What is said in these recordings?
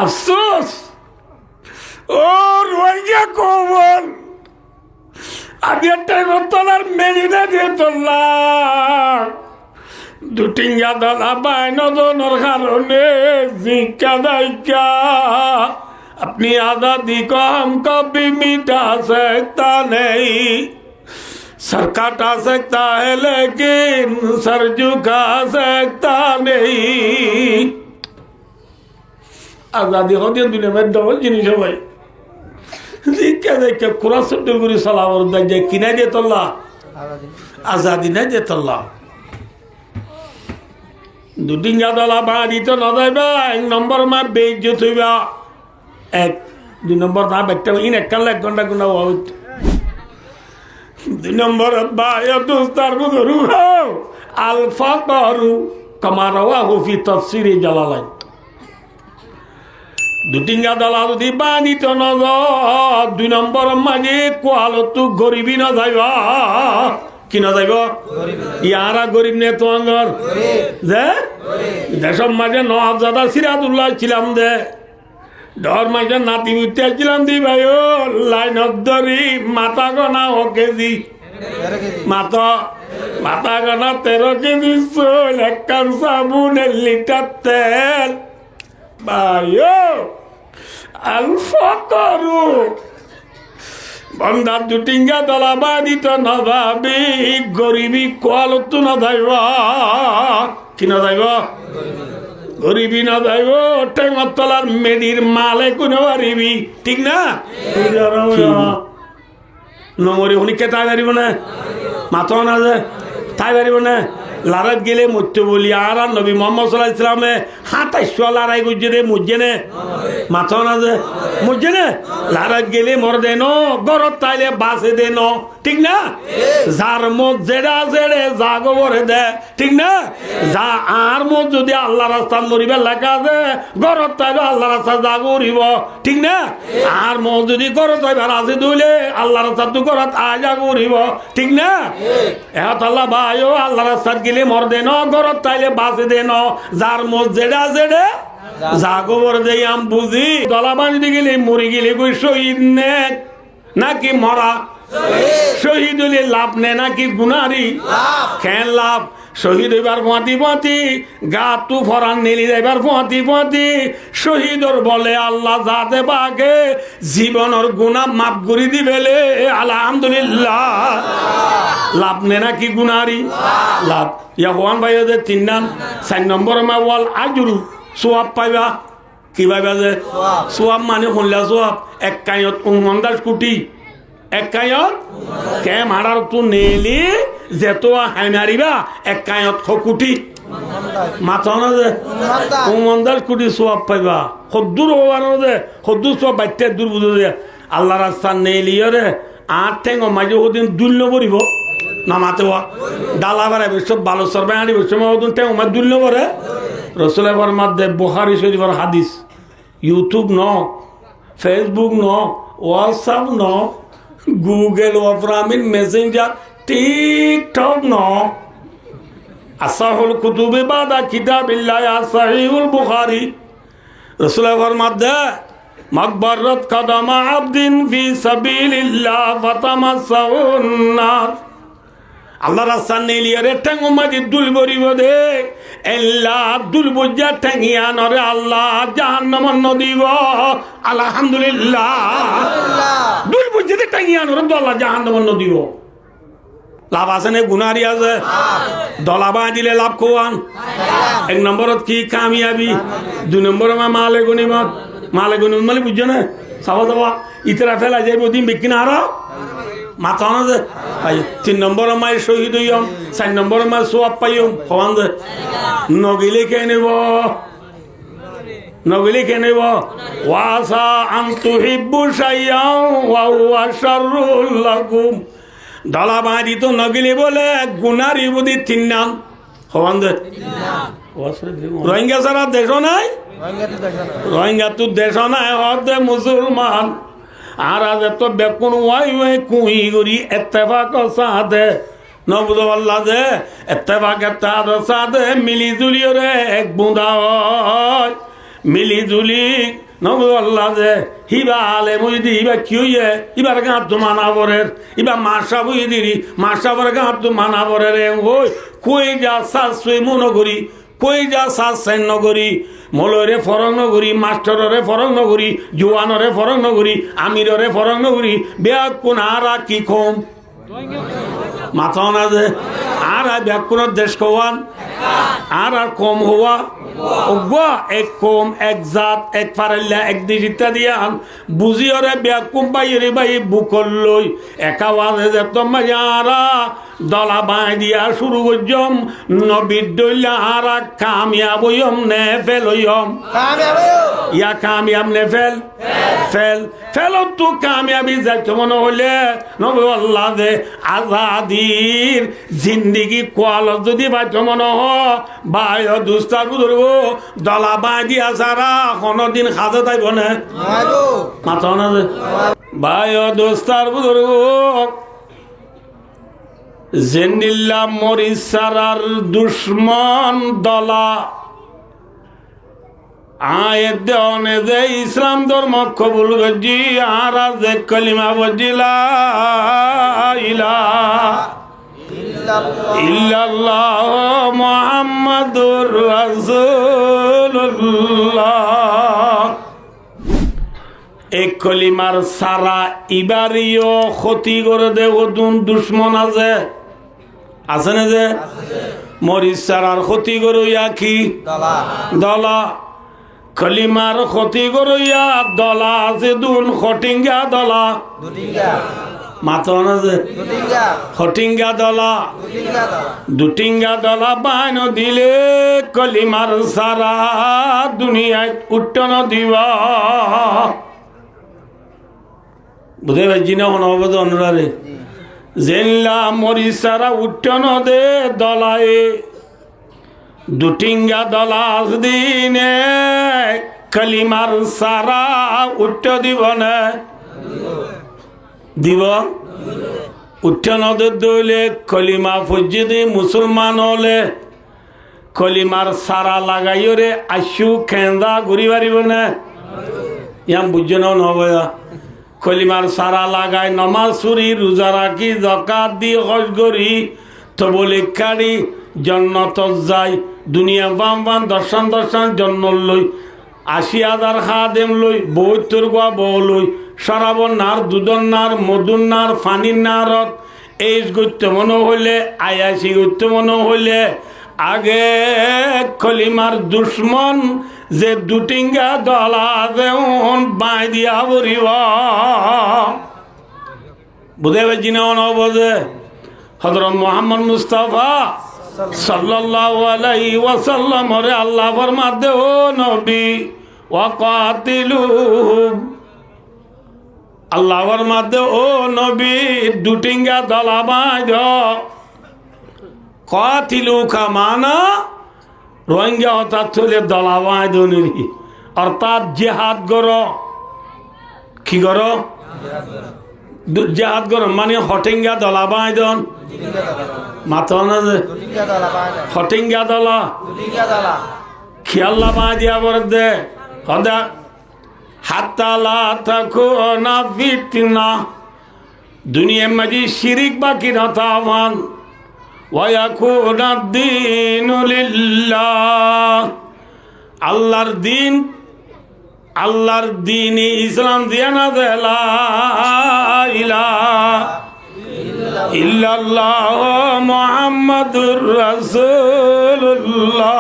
আফসোস ও রোহিঙ্গা কবল আগের টাইম তোলার মেরিনা দিয়ে তোলার দুটিঙ্গা দলা বাইনজনের কারণে জিজ্ঞা দায়িকা अपनी आजादी को हमको भी मिटा सकता नहीं सर काटा सकता है लेकिन सर झुका सकता नहीं आजादी हो दिया दुनिया में डबल जिनिस है भाई क्या देखे कुरान से डुगरी सलाम और दे किने दे तल्ला आजादी नहीं दे तल्ला দুটিঙ্গা দলা বাড়ি তো না যাইবা এক নম্বর মা বেইজ্জত হইবা এক দুই নম্বর না একটা ইন এক কাল এক ঘন্টা গুণা হওয়া দুই নম্বর বায়া দোস্তার বুজুরু আলফা করু কামারাওয়া হুফি তাফসিরে জালালাইন দুটিঙ্গা দলা যদি বাড়ি তো না দুই নম্বর মাঝে কোয়ালতু গরিবি না যাইবা কি না যাইব ইয়ারা গরিব নে তো আঙ্গর যে দেশের মাঝে নওয়াবজাদা সিরাজুল্লাহ ছিলাম দে ডর মাঝে নাতি উঠতে ছিলাম দি ভাই ও লাইন ধরি মাথা গনা ও কেজি মাথা গনা 13 কেজি চল এক কান সাবুন 1 লিটার তেল ভাই ও আলফা করু বন্দার দুটিঙ্গা দলা বাদিত না ভাবি গরিবি কোয়ালত না যাইব কি না যাইব গরিবি না যাইব টেঙর তলার মেডির মালে কোনো পারিবি ঠিক না নমরি শুনি কে তাই পারিব না মাথা না যে তাই পারিব না লারাত গেলে মরতে বলি আর নবী মোহাম্মদ সাল্লাল্লাহু আলাইহি সাল্লামে 27 লড়াই করছে রে মরছে নে মাথা না যে মরছে নে লারাত গেলে মর দেন গরত তাইলে বাসে দেন ঠিক না যার মত যেটা জেড়ে যা গোবরে দে ঠিক না যা আর মত যদি আল্লাহ রাস্তা মরিবে লেখা আছে গরত তাইলে আল্লাহ রাস্তা যা গরিব ঠিক না আর মত যদি গরত তাইবে রাজি দইলে আল্লাহ রাস্তা তো গরত আজা গরিব ঠিক না এত আল্লাহ ভাইও আল্লাহ রাস্তা মর দেন গরত তাইলে বাসে দেন যার মত যেটা জেড়ে যা গোবর দেই আম বুঝি দলা বাঁধতে গেলে মরে গেলে কই শহীদ নে নাকি মরা শহীদ হইলে লাভ নে নাকি গুনারি কেন লাভ শহীদ হইবার ফাঁতি ফাঁতি গা তু ফরান নেলি যাইবার ফাঁতি ফাঁতি শহীদর বলে আল্লাহ যাতে বাগে জীবনের গুণা মাফ করে দিবেলে আলহামদুলিল্লাহ লাভ নে নাকি গুনারি লাভ ইয়া হওয়ান ভাই ওদের 3 নাম 4 নম্বর মা ওয়াল আজরু সোয়াব পাইবা কি পাইবা যে সোয়াব মানে শুনলা সোয়াব এক কায়ত 49 কোটি এক কায়ত কে মারার তো নেলি যেত হাইমারিবা এক কায়ত 100 কোটি মাথা না যে 49 কোটি সোয়াব পাইবা খদ্দুর হওয়ার যে খদ্দুর সব বাইতে দূর বুঝে যে আল্লাহ রাস্তা নেলিও রে 8 ঠেঙ্গ মাঝে ওদিন দুল্য করিব না মাতে ডালা বাড়াই সব ভালো সরবে আনি সময় ওদিন ঠেঙ্গ মাঝে দুল্য করে রসুলের মধ্যে বুখারী শরীফের হাদিস ইউটিউব ন ফেসবুক ন হোয়াটসঅ্যাপ ন গুগল ওয়াফরামিন মেসেঞ্জার টিকটক ন আসাহুল কুতুবে বাদা কিতাবিল্লাহ সাহিহুল বুখারী রসুলের মধ্যে মাগবারত কদমা আবদিন ফি সাবিলিল্লাহ ফাতামাসাউন নার আল্লাহ রাস্তা নেলিয়ারে ঠেঙ্গো মাঝে দুল বরিব দে এল্লা দুল বুঝা ঠেঙ্গিয়া নরে আল্লাহ জাহান্নাম নদীব আলহামদুলিল্লাহ দুল বুঝে ঠেঙ্গিয়া নরে আল্লাহ জাহান্নাম নদীব লাভ আছে নে গুনারি আছে দলাবা দিলে লাভ কোয়ান 1 নম্বরত কি কামিয়াবি 2 নম্বর মালে গনিমত মানে বুঝছো না চাবা চাবা ইতরা ফেলা যাইব দিন বিকিনা আর মাথা না যে 3 নম্বর মায়ের শহীদ হইম 4 নম্বর মায়ের সোয়াব পাইম হওয়ান যে নগিলে কে নেব ওয়াসা আনতু হিব্বু শাইয়াও ওয়া হুয়া শাররুল লাকুম দলা বাঁধি তো নগিলে বলে গুনারি বুদ্ধি 3 নাম হওয়ান যে রোহিঙ্গা সারা দেশ নাই রোহিঙ্গা তো দেশ নাই হদে মুসলমান আর আজ এত বেকুন ওয়াই কুই করি এত্তেফাক সাথে নবুদ আল্লাহ যে এত্তেফাক সাথে মিলি জুলি রে এক বুঁদা হয় মিলি জুলি নবী আল্লাহ যে হিবা আলে বুঝি হিবা কি হইয়ে ইবার গাঁ তো মানাবরের ইবা মাসা বুঝি দিরি মাসাবর গাঁ তো মানাবরের ওই কই যা সাশ্রয় মনগরী কই যা সাশ্রয় নগরী মলরে ফরং নগরী মাস্টররে ফরং নগরী জোয়ানরে ফরং নগরী আমিররে ফরং নগরী বেয়া কোন আর কি কম মাথা না যে আর ব্যাকুণের দেশ কওয়ান আর কম হওয়া অজ্ঞা এক কম এক জাত এক ফারাল্লা এক দিশ ইত্যাদি আন বুঝিয়রে ব্যাকুম বাইরে বাই বুকল লই একা ওয়াজে যেতম মাঝারা দলা বাই দিয়া শুরু করজম নবীর দইলা আর কামিয়াব হইম নে ফেল হইম ইয়া কামিয়াব নে ফেল ফেল ফেলত তো কামিয়াবি যাইতে মনে হইলে নবী আল্লাহ দে আজাদির জিন্দিগি কোয়ালত যদি বাইতে মনে হ বায় দুস্তার বুধরব দলা বাই দিয়া সারা কোনদিন খাজে তাইব না মাথা না যে বায় দোস্তার বুধরব জেনিল্লা মরিসারার দুশ্মন দলা আয়ের দেওয়ানে যে ইসলাম ধর্ম কবুল গজি আর যে কলিমা বজিলা ইল্লাল্লাহ মুহাম্মাদুর রাসূলুল্লাহ এক কলিমার সারা ইবারিও ক্ষতি করে দেব দুশ্মন আছে না যে মরিচ সারার ক্ষতি করইয়া কি দলা কলিমার ক্ষতি করইয়া দলা আছে দুন খটিঙ্গা দলা মাথা না যে খটিঙ্গা দলা দুটিঙ্গা দলা বাইন দিলে কলিমার সারা দুনিয়ায় উঠন দিবা বুঝে পাইছি না অনবদ অনুরারে জেনলা মরিসারা উঠন দে দলায়ে দুটিঙ্গা দলাস দিনে কলিমার সারা উঠ্ট দিব না দিব উঠ্ট নদের দইলে কলিমা ফজ্জিদি মুসলমান হলে কলিমার সারা লাগাইও রে আশু খেন্দা ঘুরি পারিব না ইয়াম বুঝছো না নহবয়া কলিমার সারা লাগাই নমাজ সুরি রোজা রাখি জাকাত দি হজ করি তবলে কাড়ি জন্নত যাই দুনিয়া বাম বাম দর্শন দর্শন জন্ম লই ৮০,০০০ খাদেম লই বৌত্তর গোয়া বউ লই সরাবন নার দুধন নার মধুর নার ফানির নারত এই গত্য মনে হইলে আয়াসি গত্য মনে হইলে আগে কলিমার দুশ্মন যে দুটিঙ্গা দলা যেমন বাই দিয়া বরিব বুঝে পাইছি না অনবজে হযরত মুহাম্মদ মুস্তাফা সাল্লাল্লাহু আলাইহি ওয়াসাল্লাম রে আল্লাহ ফরমাতে ও নবী ওয়াকাতিলুহুম আল্লাহ ফরমাতে ও নবী দুটিঙ্গা দলা বাঁধ কাতিলুকা মানা রোহিঙ্গা অর্থাৎ চলে দলা বাঁধনি অর্থাৎ জেহাদ গর কি গর জেহাদ গর মানে হটিঙ্গা দলা বাঁধন মাথা না যে হটিঙ্গা দলা খেয়াল্লা বাঁধিয়া বর দে হদা হাতালা থাকো না ফিতনা দুনিয়ার মাঝে শিরিক বাকি রতামান ওয়াকুনা দ্বীনু লিল্লাহ আল্লাহর দিন আল্লাহর দিন ইসলাম দিয়া না দেলা ইলাহা ইল্লাল্লাহ মুহাম্মাদুর রাসূলুল্লাহ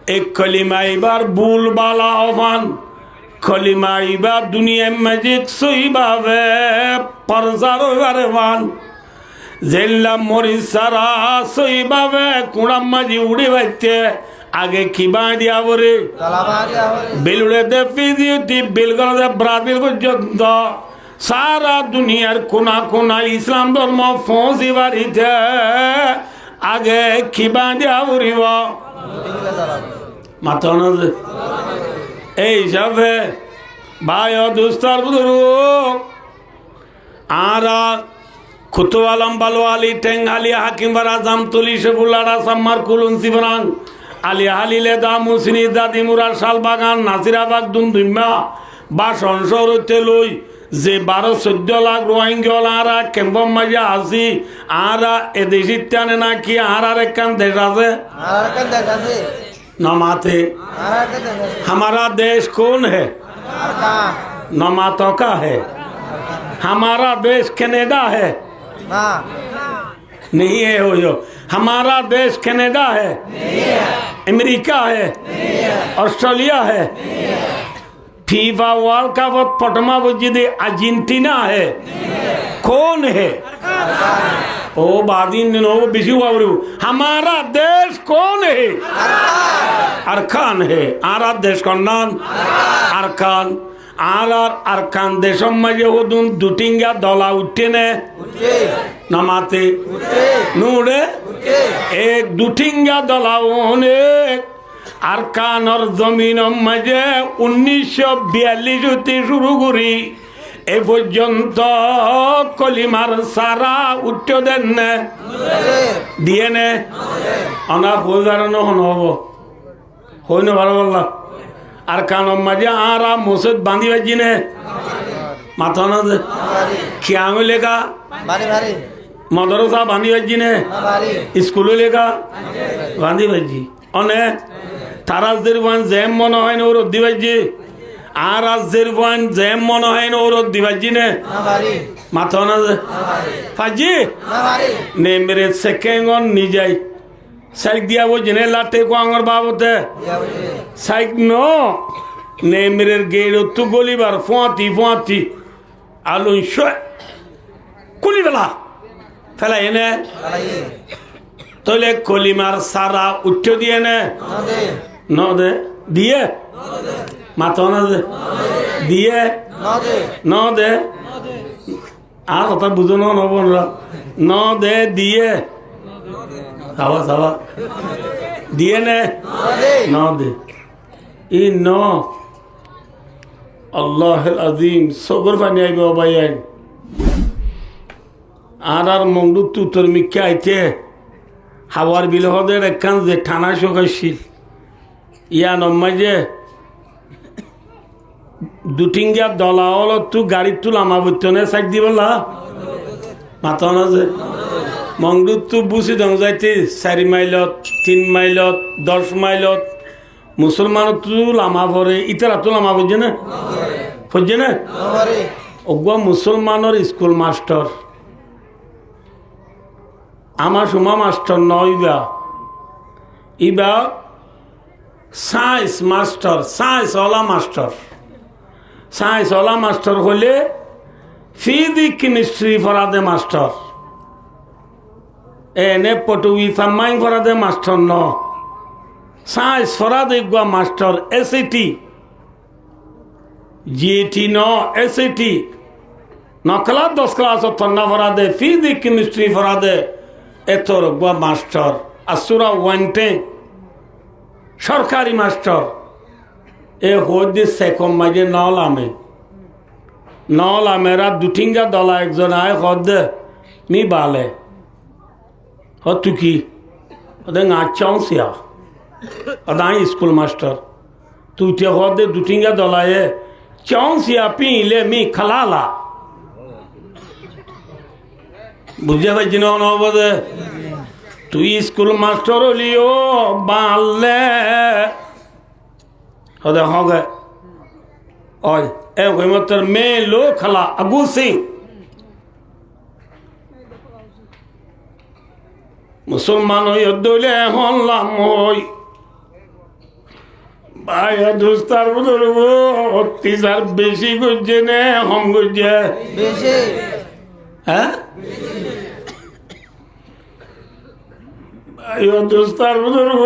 এক কলিমা এবার ভুল বালা অবান কলিমা এবার দুনিয়ার মাঝে সইভাবে প্রচার হইবারে মান জেল্লা মরিসারা সইভাবে কুড়াম মাঝি উড়ে বাইতে আগে কি বাঁধিয়া বরে বেলুড়ে দে ফিজিওটি বেলগড়ে ব্রাজিল পর্যন্ত সারা দুনিয়ার কোনা কোনা ইসলাম ধর্ম পৌঁছি বাড়িতে আগে কি বাঁধিয়া বরিব মাথা না এই হিসাবে ভাই দুস্তার বুধুরু আর কুতুয়ালাম বালো আলী টেঙ্গালি হাকিম বারা জাম তুলি সেবুলারা সাম্মার কুলুন সিবরাং আলি হালিলে দা মুসনি দাদি মুরার শালবাগান নাসিরাবাগ দুমদুমা বা সংসর হইতে লই যে 12-14 লাখ রোহিঙ্গা আরা কেম্পম মাঝে আসি আরা এদেশিত টানে নাকি আর একখান দেশ আছে नमाते हमारा देश कौन है नमातों का है हमारा देश कनाडा है नहीं है हो जो हमारा देश कनाडा है अमेरिका है ऑस्ट्रेलिया है फीफा वर्ल्ड कप पटमा बुझी अर्जेंटीना है कौन है ओ बादीन नो बिजू बाबरू हमारा देश कौन है अरकान है आरा देश का नाम अरकान आरार अरकान देशों में जो दुन दुटिंगा दौला उठे ने नमाते नूरे एक दुटिंगा दौला होने अरकान और जमीनों में जो 1942 होती शुरू करी এ পর্যন্ত কলিমার সারা উঠতে দেন না দিয়ে নে আমরা পৌঁছানো হব হইন ভালো বললাম আর কানম মাঝে আরা মসজিদ বাঁধি বাজি নে মাথা না খিয়াং লেখা মদরসা বাঁধি বাজি নে স্কুলে লেখা বাঁধি বাজি অনে তারাজদের জ্যাম মনে হয় না ওর দিবাজি আর রাজ্যের বয়ান জ্যাম মনে হয় না ওর দিবাজি নে মাথা না ফাজি নে মেরে সেকেন্ড নিজেই সাইক দিয়া বো জেনে লাটে কো আঙর বাবতে সাইক নো নে মেরে গেড় তু গলিবার ফোঁতি আলু শো কুলি বেলা ফেলা এনে তোলে কলিমার সারা উঠে দিয়ে নে ন দে দিয়ে মাথা না দে দিয়ে ন দে আর কথা বুঝো নব ন দে দিয়ে খাওয়া খাওয়া দিয়ে নে ন দে ই ন আল্লাহ আজিম সবর পানি আইব ভাই আর মংডু তু তোর মিকে আইতে হাওয়ার বিলহদের একখান যে ঠানা শোকাশীল ইয়া নম্মাই যে দুটিঙ্গা দলা হল তু গাড়ি তু লামা বইতনে সাইড দি বললা মাথা না যে মংডু তু বুঝি দং যাইতে 4 মাইলত 3 মাইলত 10 মাইলত মুসলমান তু লামা ভরে ইতারা তু লামা বুঝছে না বুঝছে না ওগুয়া মুসলমানের স্কুল মাস্টার আমার সুমা মাস্টার নয় ইবা সায়েন্স মাস্টার সায়েন্স ওলা মাস্টার হলে ফিজিক্স কেমিস্ট্রি ফরাদে মাস্টার এনে পটুই সামাই ফরাদে মাস্টার ন সায়েন্স ফরাদে গুয়া মাস্টার এসএটি জিএটি ন এসএটি নকলা 10 ক্লাস তন্না ফরাদে ফিজিক্স কেমিস্ট্রি ফরাদে এতর গুয়া মাস্টার আসুরা ওয়ান্টে সরকারি মাস্টার এ হদি সেকম মাঝে নলামেরা দুটিঙ্গা দলা একজন আয় হদ মি বালে হতু কি ওদের আচ্ছাউসিয়া ওদাই স্কুল মাস্টার তুই তে হদে দুটিঙ্গা দলায় চাউসিয়া পিলে মি খালালা বুঝে পাইছি না নবদে তুই স্কুল মাস্টার হলিও বালে হদে হগে ওই এ হইমতর মে লো খালা আবু সিং মুসলমান হই দলে হল্লাম হই ভাই দোস্তার বুঝব অত্যাচার বেশি করছে নে হম করছে বেশি হ্যাঁ ভাই দোস্তার বুঝব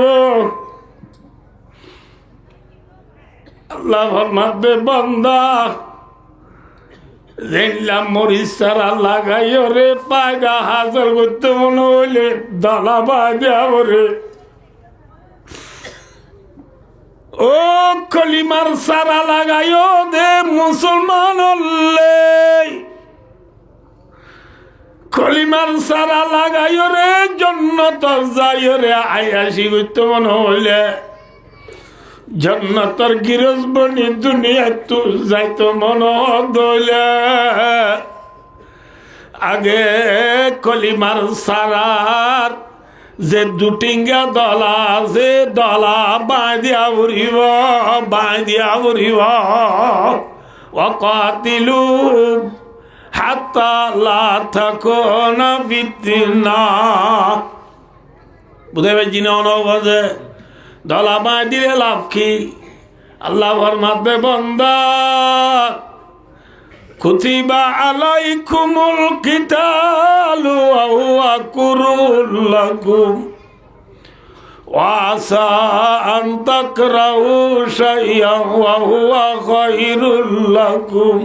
আল্লাহ ফরমাতে বান্দা রেল্লাম মরিচ সারা লাগাইও রে পায়দা হাজার করতে মনে হইলে দালা বাজাবো রে ও কলিমার সারা লাগাইও দে মুসলমান হলে কলিমার সারা লাগাইও রে জন্নতর যাইও রে আয়াসি করতে মনে হইলে জন্নতর গিরজবনি দুনিয়া তু যাইতো মন দইলে আগে কলিমার সারার যে দুটিঙ্গা দলা যে দলা বাঁধিয়া উড়িব ওয়াকাতিলু হাত্তা লা তাকুনা ফিতনা বুঝে পাইছি না অনুবাদে দলা বাঁধিলে লাভ কি আল্লাহ ফরমাতে বান্দা কুতিবা আলাইকুমুল কিতালু ওয়া হুয়া কুরুল লাকুম ওয়া আসা আন তাকরাহু শাইআন ওয়া হুয়া খায়রুল লাকুম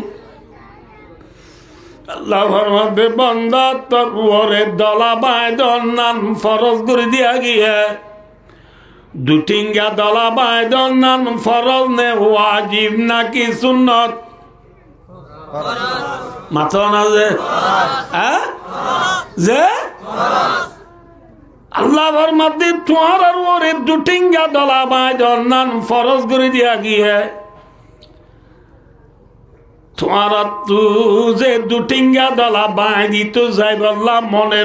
আল্লাহ ফরমাতে বান্দা তোর ওরে দলা বাঁধন নান ফরজ করে দিয়া গিয়ে দুটিঙ্গা দলা বাঁধন নান ফরজ নে ওয়াজিব নাকি সুন্নত মাথা না যে আল্লাহ ফরমাতে তোমার আর ওরে দুটিঙ্গা দলা বাঁধন নান ফরজ করে দিয়া গিয়ে তোমার তু যে দুটিঙ্গা দলা বাঁধি তো যাই বললাম মনে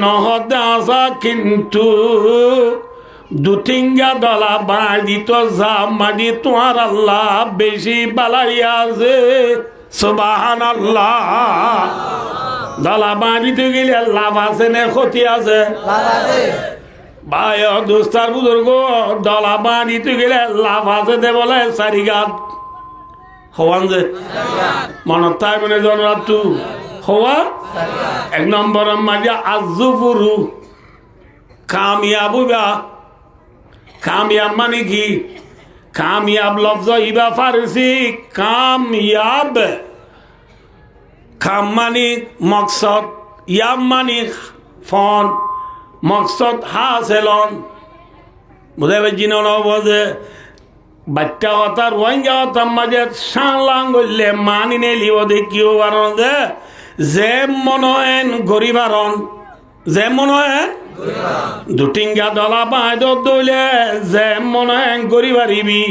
নহর আসা কিন্তু দুটিঙ্গা দলা বাঁধি তো যা মানি তোমার আল্লাহ বেশি বালাইয়া আছে সুবহানাল্লাহ দলা বাঁধিতে গেলে লাভ আছে না ক্ষতি আছে ভাই দোস্তার বুজুর্গ দলা বাঁধিতে গেলে লাভ আছে দে বলে চারি গাত হওয়ান যে মনত তাই মানে জনরাতু হওয়া এক নম্বর মাঝে আজুপুরু কামিয়াব হইবা কামিয়াব মানে কি কামিয়াব লফজ ইবা ফারসি কামিয়াব কাম মানে মকসদ ইয়াব মানে ফন মকসদ হাসেলন বুঝাই পাইছি না বোঝে বাচ্চা হতার রোহিঙ্গা হতার মাঝে সাংলাং করলে মানি নেলিব দেখিও কারণ যে মনোয়েন গরিবারন যে মনোয়েন দুটিঙ্গা দলা বাঁধ দইলে যে মনোয়েন গরিবারিবি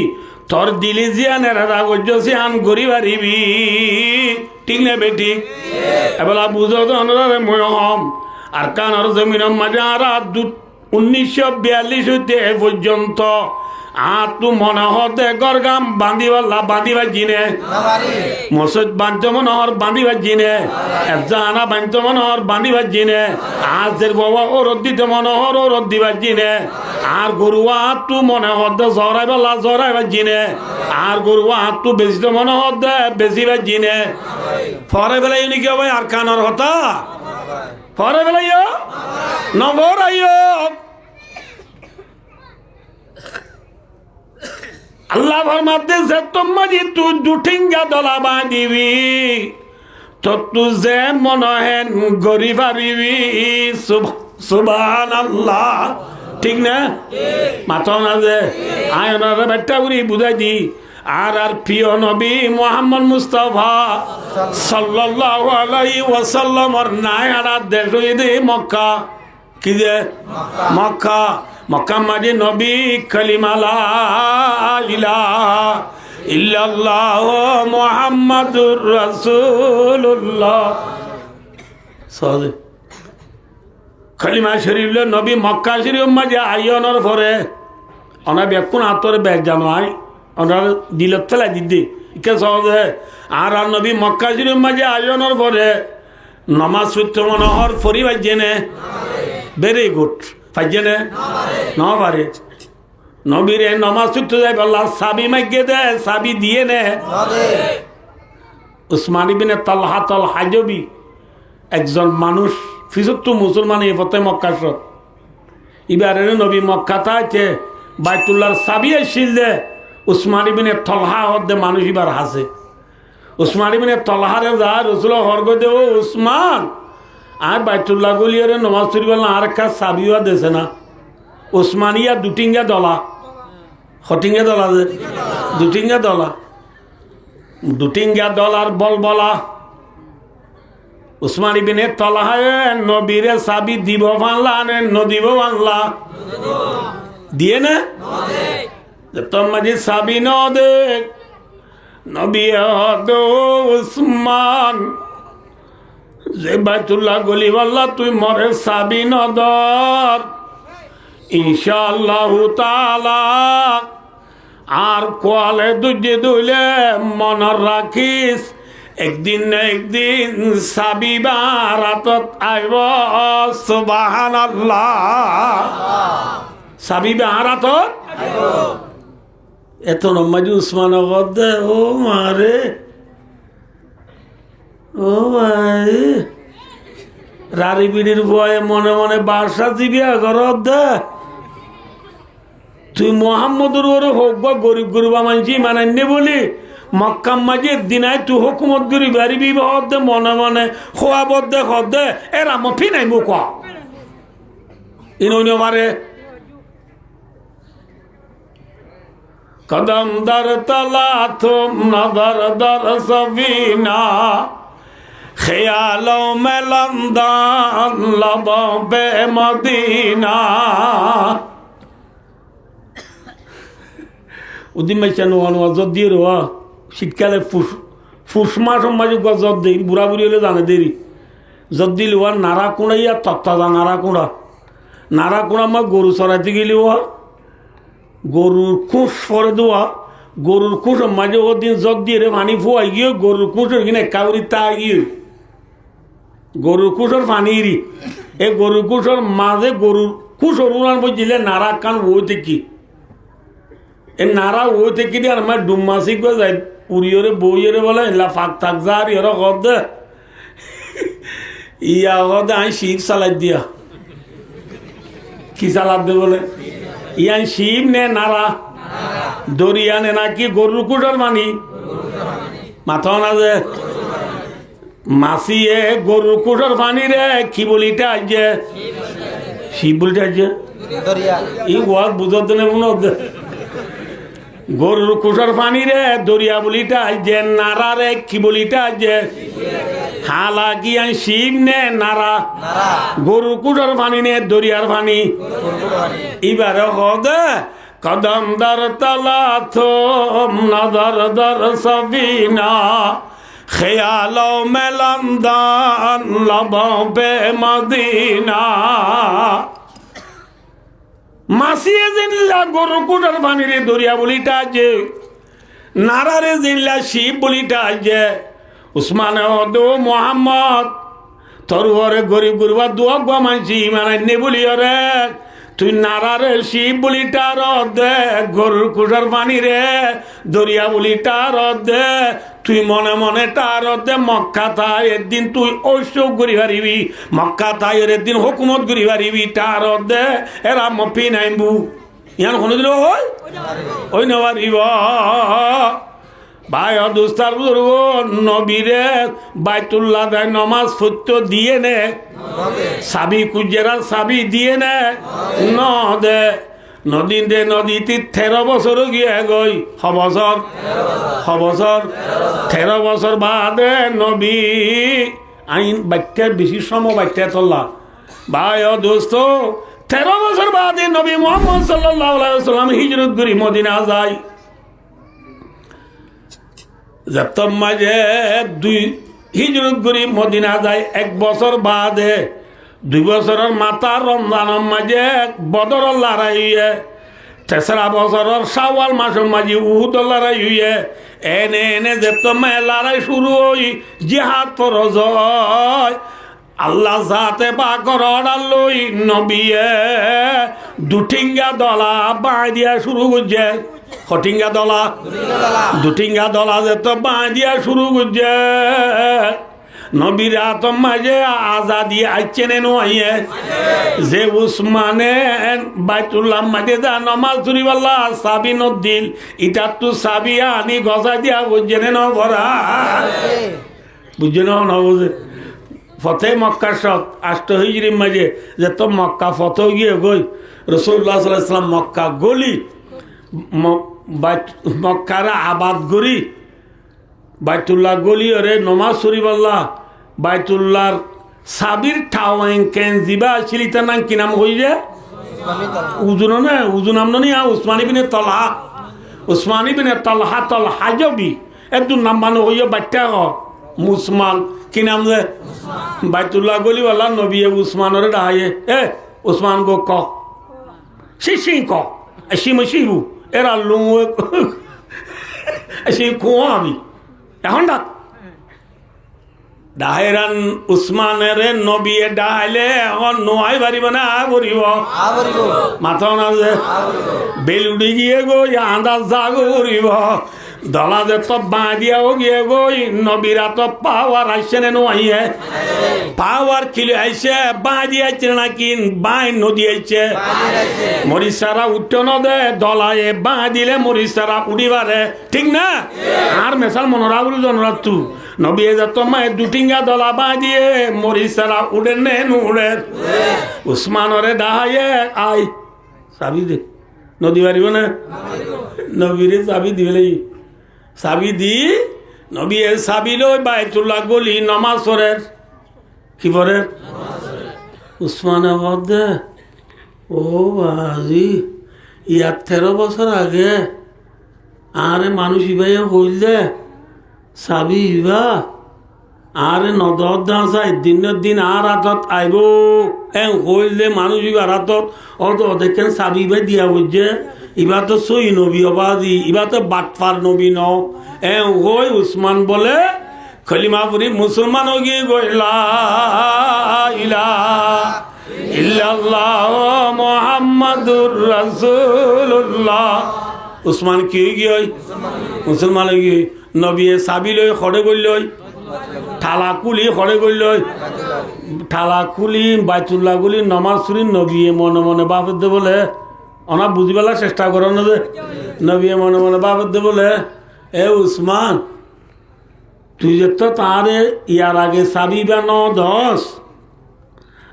তোর দিলি জিয়ানের রাগজ্য সিয়ান গরিবারিবি ঠিক না বেটি এবেলা বুঝো জনরে ময় হম আর কানার জমিনের মাঝে আর 1942 হইতে এ পর্যন্ত তু মনে হতে গরগাম বান্ধিবা জিনে মসজিদ বান্ধ মনোহর বান্ধিবা জিনে জানা বান্ধ মনোহর বান্ধিবা জিনে আজের বাবা ও রদ্দিতে মনোহর ও রদ্দিবা জিনে আর গরুয়া তু মনে হতে জরাইবা জিনে আর গরুয়া তু বেশিতে মনে হতে বেশিবা জিনে পরে বেলায় নাকি ভাই আর কানার হতা পরে বেলায় নগর আইয় আল্লাহ ফরমাতে যে তোমাজি তুই দুটিঙ্গা দলা বাঁধিবি তো তু যে মনহেন গরি পারিবি সুবহানাল্লাহ ঠিক না মাথা না যে আয়নারে বেটা উড়ি বুঝাই দি আর প্রিয় নবী মুহাম্মদ মুস্তাফা সাল্লাল্লাহু আলাইহি ওয়াসাল্লামর নায়ারা দেশ হইতে মক্কা কি যে মক্কা মক্কা মাঝে নবী কালিমা লা ইলাহা ইল্লাল্লাহ মুহাম্মাদুর রাসূলুল্লাহ সাদে কালিমা শরীফ নবী মক্কা শরীফ মাঝে আইয়নর পরে অনা বেকুন আতর বেগ জামাই ওনার দিলত ফেলা দিদি কে সহজে আর নবী মক্কা শরীফ মাঝে আইয়নর পরে নমাজ পড়তে মনোহর পরিবার জেনে ভেরি গুড ফাইজেনে ন পারে নবীরে নমাজ পড়তে যাই বললা সাবি মাইকে দে সাবি দিয়ে নে উসমান ইবনে তালহাতুল হাজবি একজন মানুষ ফিসুক্ত মুসলমান এই পথে মক্কা শহর এবারে নবী মক্কা তাইতে বাইতুল্লাহর সাবি আসিল দে উসমান ইবনে তালহা হদ্দে মানুষ এবার হাসে উসমান ইবনে তালহারে যা রাসূল হরগ দে ও উসমান আর বাইতুল্লাহ গলিয়ারে নমাজ পড়িব না আর একটা সাবিও দেছে না উসমানিয়া দুটিঙ্গা দলা হটিঙ্গা দলা দুটিঙ্গা দলার বল বলা উসমান ইবনে তালহায়ে নবীরে সাবি দিব বাংলা নে নদিব বাংলা দিয়ে না তোমাদের সাবি ন দে নবী উসমান যে বাইতুল্লাহ গলিওয়াল্লাহ তুই মরে সাবি ন দর ইনশাআল্লাহু তাআলা আর কোয়ালে দুজে দুইলে মনে রাখিস একদিন না একদিন সাবি বারাতত আইব সুবহানাল্লাহ সাবি বারাতত এত নমাজি উসমান গদে ও মারে ও ভাই রারি বিড়ির ভয়ে মনে মনে বাসা দিবি ঘরত দে তুই মোহাম্মদুর ওরে হোক বা গরিব গরিবা মানছি মানান্নে বলি মক্কাম মাঝে দিনায় তুই হুকুমত গরি বাড়িবি হদ দে মনে মনে খোয়া বদে হদ দে এরা মফি নাই মুখ ইনো মারে কদম দর তলা তুম নদর দর সবিনা খেয়ালো মে লন্দন লব বে মদিনা উদিন মাইচানো গজত দিয়ে রোয়া শীতকালে ফুস মাস মাঝে গজত দিই বুড়া বুড়ি হলে জানে দেরি যত দিল ওয়া নাড়া কুঁড়াইয়া তত্তাজা নাড়া কুঁড়া মা গরু চড়াইতে গেলি ওয়া গরুর খুঁস ফরে দেওয়া গরুর খুঁস মাঝে ওদিন যত দিয়ে রে পানি ফুয়াই গিয়ে গরুর খুঁসের কিনে কাউরি তা গিয়ে গরুর খুঁসর পানিরই এই গরুর খুঁসর মাঝে গরুর খুঁসর উড়ান বুঝলে নাড়া কান ওই থেকে এ নাড়া ওই থেকে দিয়ে আর আমার ডুম মাসি করে যায় পুরিয়রে বইয়রে বলে এলা ফাঁক থাক যা আর এরা কদ ইয়া কদে আমি শিব চালাই দিয়া কি চালাত দে বলে ইয়ান শিব নে নাড়া দরিয়া নে নাকি গরুর কুটার মানি মাথা না যে মাসিয়ে গরুর কুটার পানি রে কি বলিটা আজে শিব বলিটা আজে ই ওয়াজ বুঝতে নেব না গরুর কুটার পানি রে দরিয়া বলিটা আজে নাড়া রে কি বলিটা আজে হালা কি আই শিব নে নাড়া গরুর কুটার পানি নে দরিয়ার পানি এবারে হদে কদম দর তলা থোম নদর দর সবিনা খেয়ালো মে লন্দন লব বে মদিনা মাসিয়ে জিনলা গরু কুটার পানিরে দরিয়া বলিটা যে নারারে জিনলা শিব বলিটা যে উসমান দো মোহাম্মদ তোর ঘরে গরিব গরিবা দোয়া গো মানছি মানে নে বলি রে তুই নারারে শিব বলিটা দে গরুর কুটার পানি রে দরিয়া বলিটা দে তুই মনে মনে তার দে মক্কা তাই একদিন তুই ঐশ্ব ঘুরি পারিবি মক্কা তাই একদিন হুকুমত ঘুরি পারিবি তার দে এরা মফি নাইবু ইয়ান কোনো দিল হয় ওই নেওয়ারিব ভাই অদুস্তার বুজুর্গ নবীরে বাইতুল্লাহ দেয় নমাজ ফত্য দিয়ে নে সাবি কুজেরা সাবি দিয়ে নে ন দে নদী দে নদীতে 13 বছর গিয়ে গই হবছর 13 বছর বাদে নবী আইন বাক্যের বেশি সময় বাক্যে তোলা ভাই দোস্ত 13 বছর বাদে নবী মুহাম্মদ সাল্লাল্লাহু আলাইহি ওয়াসাল্লাম হিজরত করে মদিনা যায় যতম মাঝে দুই হিজরত করে মদিনা যায় 1 বছর বাদে 2 বছরের মাথা রমজানের মাঝে বদর লড়াই হইয়ে 3 বছরের শাওয়াল মাসের মাঝে উহুদ লড়াই হইয়ে এনে এনে যতম লড়াই শুরু হই জিহাদ ফরজ হয় আল্লাহ জাতে পাকর অর্ডার লই নবিয়ে দুটিঙ্গা দলা বাঁ দিয়া শুরু করছে কটিঙ্গা দলা দুটিঙ্গা দলা যেত বাঁ দিয়া শুরু করছে নবীর আতম মাঝে আজাদি আইছেন নইয়ে যে উসমানে বাইতুল্লাহ মাঝে যা নমাজ চুরিবাল্লা সাবি নদ্দিল ইটা তো সাবিয়া আনি গজা দিয়া বুঝছেন ন ভরা বুঝছেন না বুঝে ফতে মক্কা সৎ 8 হিজরির মাঝে যে তো মক্কা ফত গিয়ে গই রাসূলুল্লাহ সাল্লাল্লাহু আলাইহি ওয়াসাল্লাম মক্কা গলি মক্কারা আবাদ করি বাইতুল্লাহ গলি রে নমাজ শরীফ আল্লাহ বাইতুল্লাহর সাবির ঠাওয়াইন কেন জিবা আসিল ইতার নাম কি নাম হইলে উজুন না উজুন নাম নি উসমানী বিনে তলহা উসমানী বিনে তলহা তলহা যাবি একদম নাম মানে হইয়া বাচ্চা মুসমান কি নাম যে বাইতুল্লাহ গলিওয়ালা নবী উসমানের ডাহাইয়ে এ উসমান গো ক শিশি ক শিমশিবু এরা লুং সেই কুয়া আমি এখন ডাক ডাহেরান উসমানের নবী ডাহাইলে এখন নোয়াই পারিব না করিব মাথা না যে বেল উঠে গিয়ে গো আন্দাজ যা করিব দলা যে তো বাঁ দিয়াও গিয়ে গো নবীরা তো পাওয়ার আইসে নে নোয়াইয়ে পাওয়ার কিলো আইসে বাঁ দিয়েছে নাকি বাঁ নদী আইছে মরিচারা উঠতে ন দে দলায়ে বাঁ দিলে মরিচারা উড়িবারে ঠিক না আর মেশাল মনোরা বলি জনরা তু নবী যত মায়ের দুটিঙ্গা দলা বাঁ দিয়ে মরিচারা উড়ে নে নুড়ে উসমানরে ডাহাইয়ে আই চাবি দে নদী পারিব না নবীরে চাবি দিবে চাবি দি নবী চাবি লই বাইতুল্লাহ গলি নমাজ পড়ে কি পড়ে উসমানে দে ও বাজি ইয়ার 13 বছর আগে আরে মানুষ ইবাই হইল দে চাবি ইবা আরে নদর দাঁচাই দিনের দিন আর হাতত আইব হইল দে মানুষ ইবার হাতত অত দেখেন চাবি ইবাই দিয়া বুঝছে ইবা তো সই নবী অবাদি ইবা তো বাটফার নবী ন হই উসমান বলে খলিমা পুরি মুসলমান গিয়ে গইলা ইল্লাল্লাহ মুহাম্মাদুর রাসূলুল্লাহ উসমান কি গিয়ে মুসলমান গিয়ে নবী চাবি লই খড়ে গইল ঠালা কুলি খড়ে গইল ঠালা কুলি বাইতুল্লাহ গুলি নমাজ চুরি নবী মনে মনে বাপের দে বলে অনা বুঝিবেলার চেষ্টা করো না যে নবী মনে মনে বাপের দে বলে এ উসমান তুই যে তো তারে ইয়ার আগে চাবি বা ন দশ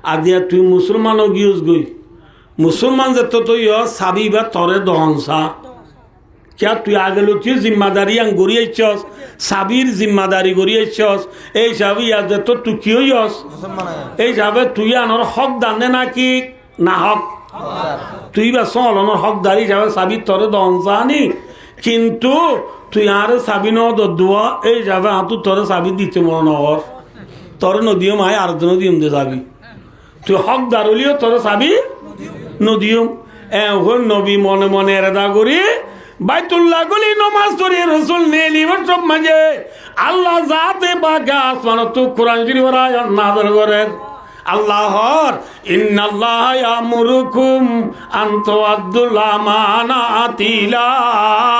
আদিয়া তুই মুসলমানও গিয়েছ গই মুসলমান যে তো তুই চাবি বা তরে দহনসা क्या তুই আগে লোক জিম্মাদারি আং গড়িয়েছস সাবির জিম্মাদারি গড়িয়েছস এই সাবি আজ তো তুই কি হইস এই যাবে তুই আনর হক দানে নাকি না হক তুই বা সলনের হকদারি যাবে সাবি তরে দহনসা আনি কিন্তু তুই আর চাবি ন দোয়া এই যাবে হাতু তোরে চাবি দিতে মনে নহর তোরে নদিয়ম আয় আর নদিয়ম দে চাবি তুই হক দারুলিও তোরে চাবি নদিয়ম এখন নবী মনে মনে এরেদা করি বাইতুল্লাহ গলি নমাজ পড়ি রসুল নেলি সব মাঝে আল্লাহ জাতে বাগে আসমান তো কোরআন শরীফ আয়াত নাযিল করেন আল্লাহর ইন্নাল্লাহ ইয়ামুরুকুম আন তুআদ্দুল আমানাতি ইলা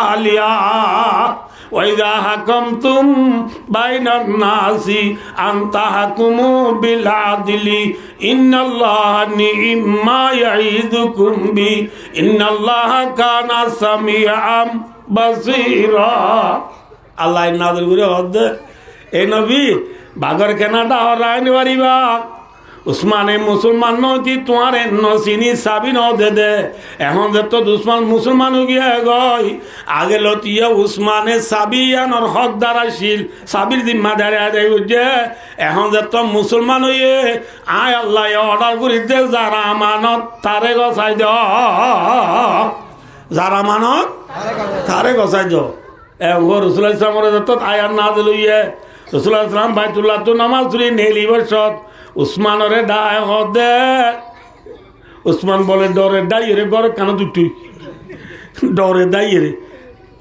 আহলিহা ওয়া ইযা হাকামতুম বাইনান নাসি আন তাহকুমু বিল আদলি ইন্নাল্লাহা নি'মা ইয়াইযুকুম বি ইন্নাল্লাহা কানা সামিআম বাসীরা আল্লাহ নাযিল করে হদে এ নবী বাগর কেনাটা হরাইনি পারিবা উসমানে মুসলমান নদী তোমার নসিনী চাবি ন দে এখন যে তো দুশ্মন মুসলমান গিয়ে গই আগে লতিয়া উসমানে চাবি আনর হকদার আসিল চাবির জিম্মাদারি আদায় বুঝছে এখন যে তো মুসলমান হইয়ে আয় আল্লাহ অর্ডার করি দে যারা আমানত তারে গছাই দ যারা মানত তারে গছাই দ রসুল্লাহ ইসলামর যত আয়ার না দিল ইয়ে রসুল্লাহ ইসলাম বাইতুল্লাহ তো নামাজ চুরি নেলি বছর উসমানরে ডায় হদে উসমান বলে ডরে ডাইরে গড়ে কেন দুটি ডরে ডাইরে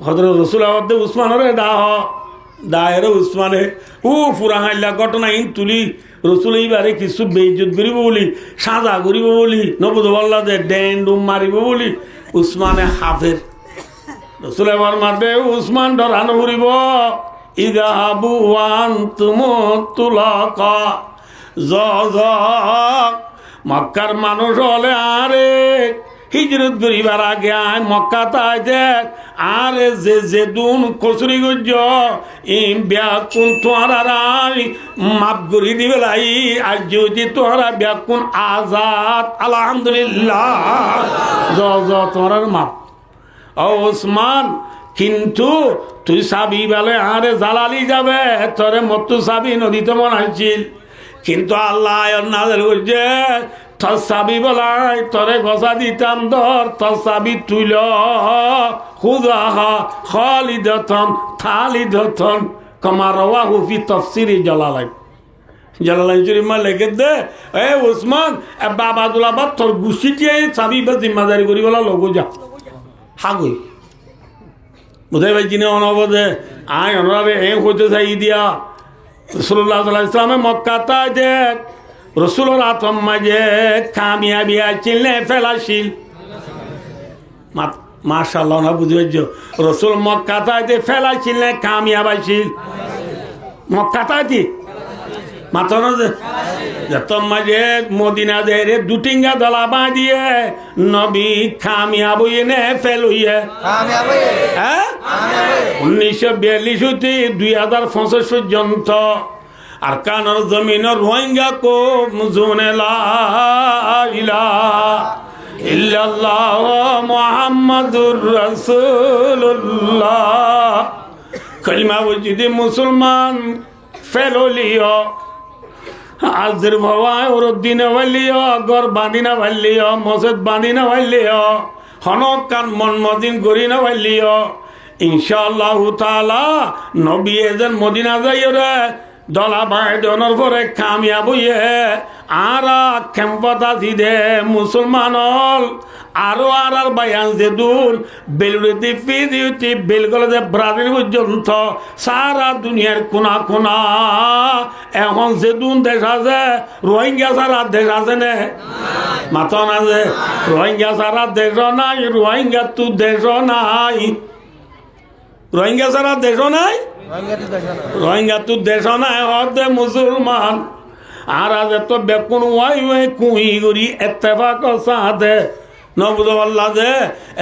হদরে রসুল হদে উসমানরে ডায়রে উসমানে পুরা হাইলা ঘটনা ইন তুলি রসুল এইবারে কিছু বেইজ্জত করিব বলি সাজা করিব বলি নবদ বল্লা দে ডেন ডুম মারিব বলি উসমানে হাফের রসুল এবার মারবে উসমান ডরানো করিব ইদাহাবু আনতুম তুলাকা মক্কার মানুষ হলে আরে হিজরত করিবার আগে আয় মক্কা তাই দেখ আরে যে দুন কচুরি গজ্জ ইম ব্যাকুন তোহারা মাপ করি দিবে লাই আর যদি তোহারা ব্যাকুন আজাদ আলহামদুলিল্লাহ তোহার মাপ ও ওসমান কিন্তু তুই চাবি বলে আরে জালালি যাবে তোরে মতো চাবি নদীতে মনে হয়েছিল কিন্তু আল্লাহ নাজেল করছে তোর চাবি বলাই তোরে গসা দিতাম ধর তোর চাবি তুইল খুদাহা খালিদাতান খালিদাতান কামা রাওয়াহু ফি তাফসির জালালাইন জালালাইন শরীফে লিখে দে এ ওসমান বাবা দুলাবাদ তোর গুছিয়ে চাবি বা জিম্মাদারি করি বলা লগো যা হাগই বুঝাই পাইছি না অনবদে আয় অনবে এ হইতে চাই দিয়া রাসূলুল্লাহ সাল্লাল্লাহু আলাইহি ওয়াসাল্লাম মক্কাতে দেখ রসুলের আতম মাঝে কামিয়াবি চিনলে ফেলাশিল মাশাআল্লাহ না বুঝে রসুল মক্কাতে ফেলাশিল কামিয়াব আইছিল মক্কাতে মাথা যতম মাঝে মদিনা দেরে দুটিঙ্গা দলা বাঁধিয়ে নবী কামিয়াব এনে ফেল হইয়ে হ্যাঁ 1942 হতে 2065 পর্যন্ত আর কানর জমিনের রোহিঙ্গা কো জোনে লা ইলাহা ইল্লাল্লাহ মুহাম্মাদুর রাসূলুল্লাহ কলিমা বুঝিদি মুসলমান ফেলিও আজর ভবায় ওর দিনে ভালিও গর বাঁধিনা ভালিও মসজিদ বাঁধিনা ভালিও হনক কান মন মদিন গড়ি না ভালিও ইনশাআল্লাহ তাআলা নবী এজন মদিনা যাইও রে দলা বাইদনের পরে কামিয়াব হইয়ে আর খেম্পতা দিদে মুসলমান আরো আর বায়ান যে দুন বেলুড়িতে ফিজিউতি বেলগলে যে ব্রাজিল পর্যন্ত সারা দুনিয়ার কোনা কোনা এখন যে দুন দেশ আছে রোহিঙ্গা সারা দেশ আছে নে মাথা না যে রোহিঙ্গা সারা দেশ নাই রোহিঙ্গা তু দেশ নাই রোহিঙ্গা সারা দেশ নাই রোহিঙ্গা তু দেশ নাই হদে মুসলমান আর আজ এত বেকুন ওয়াই কুই করি এত্তেফাক সাথে নবুদ আল্লাহ দে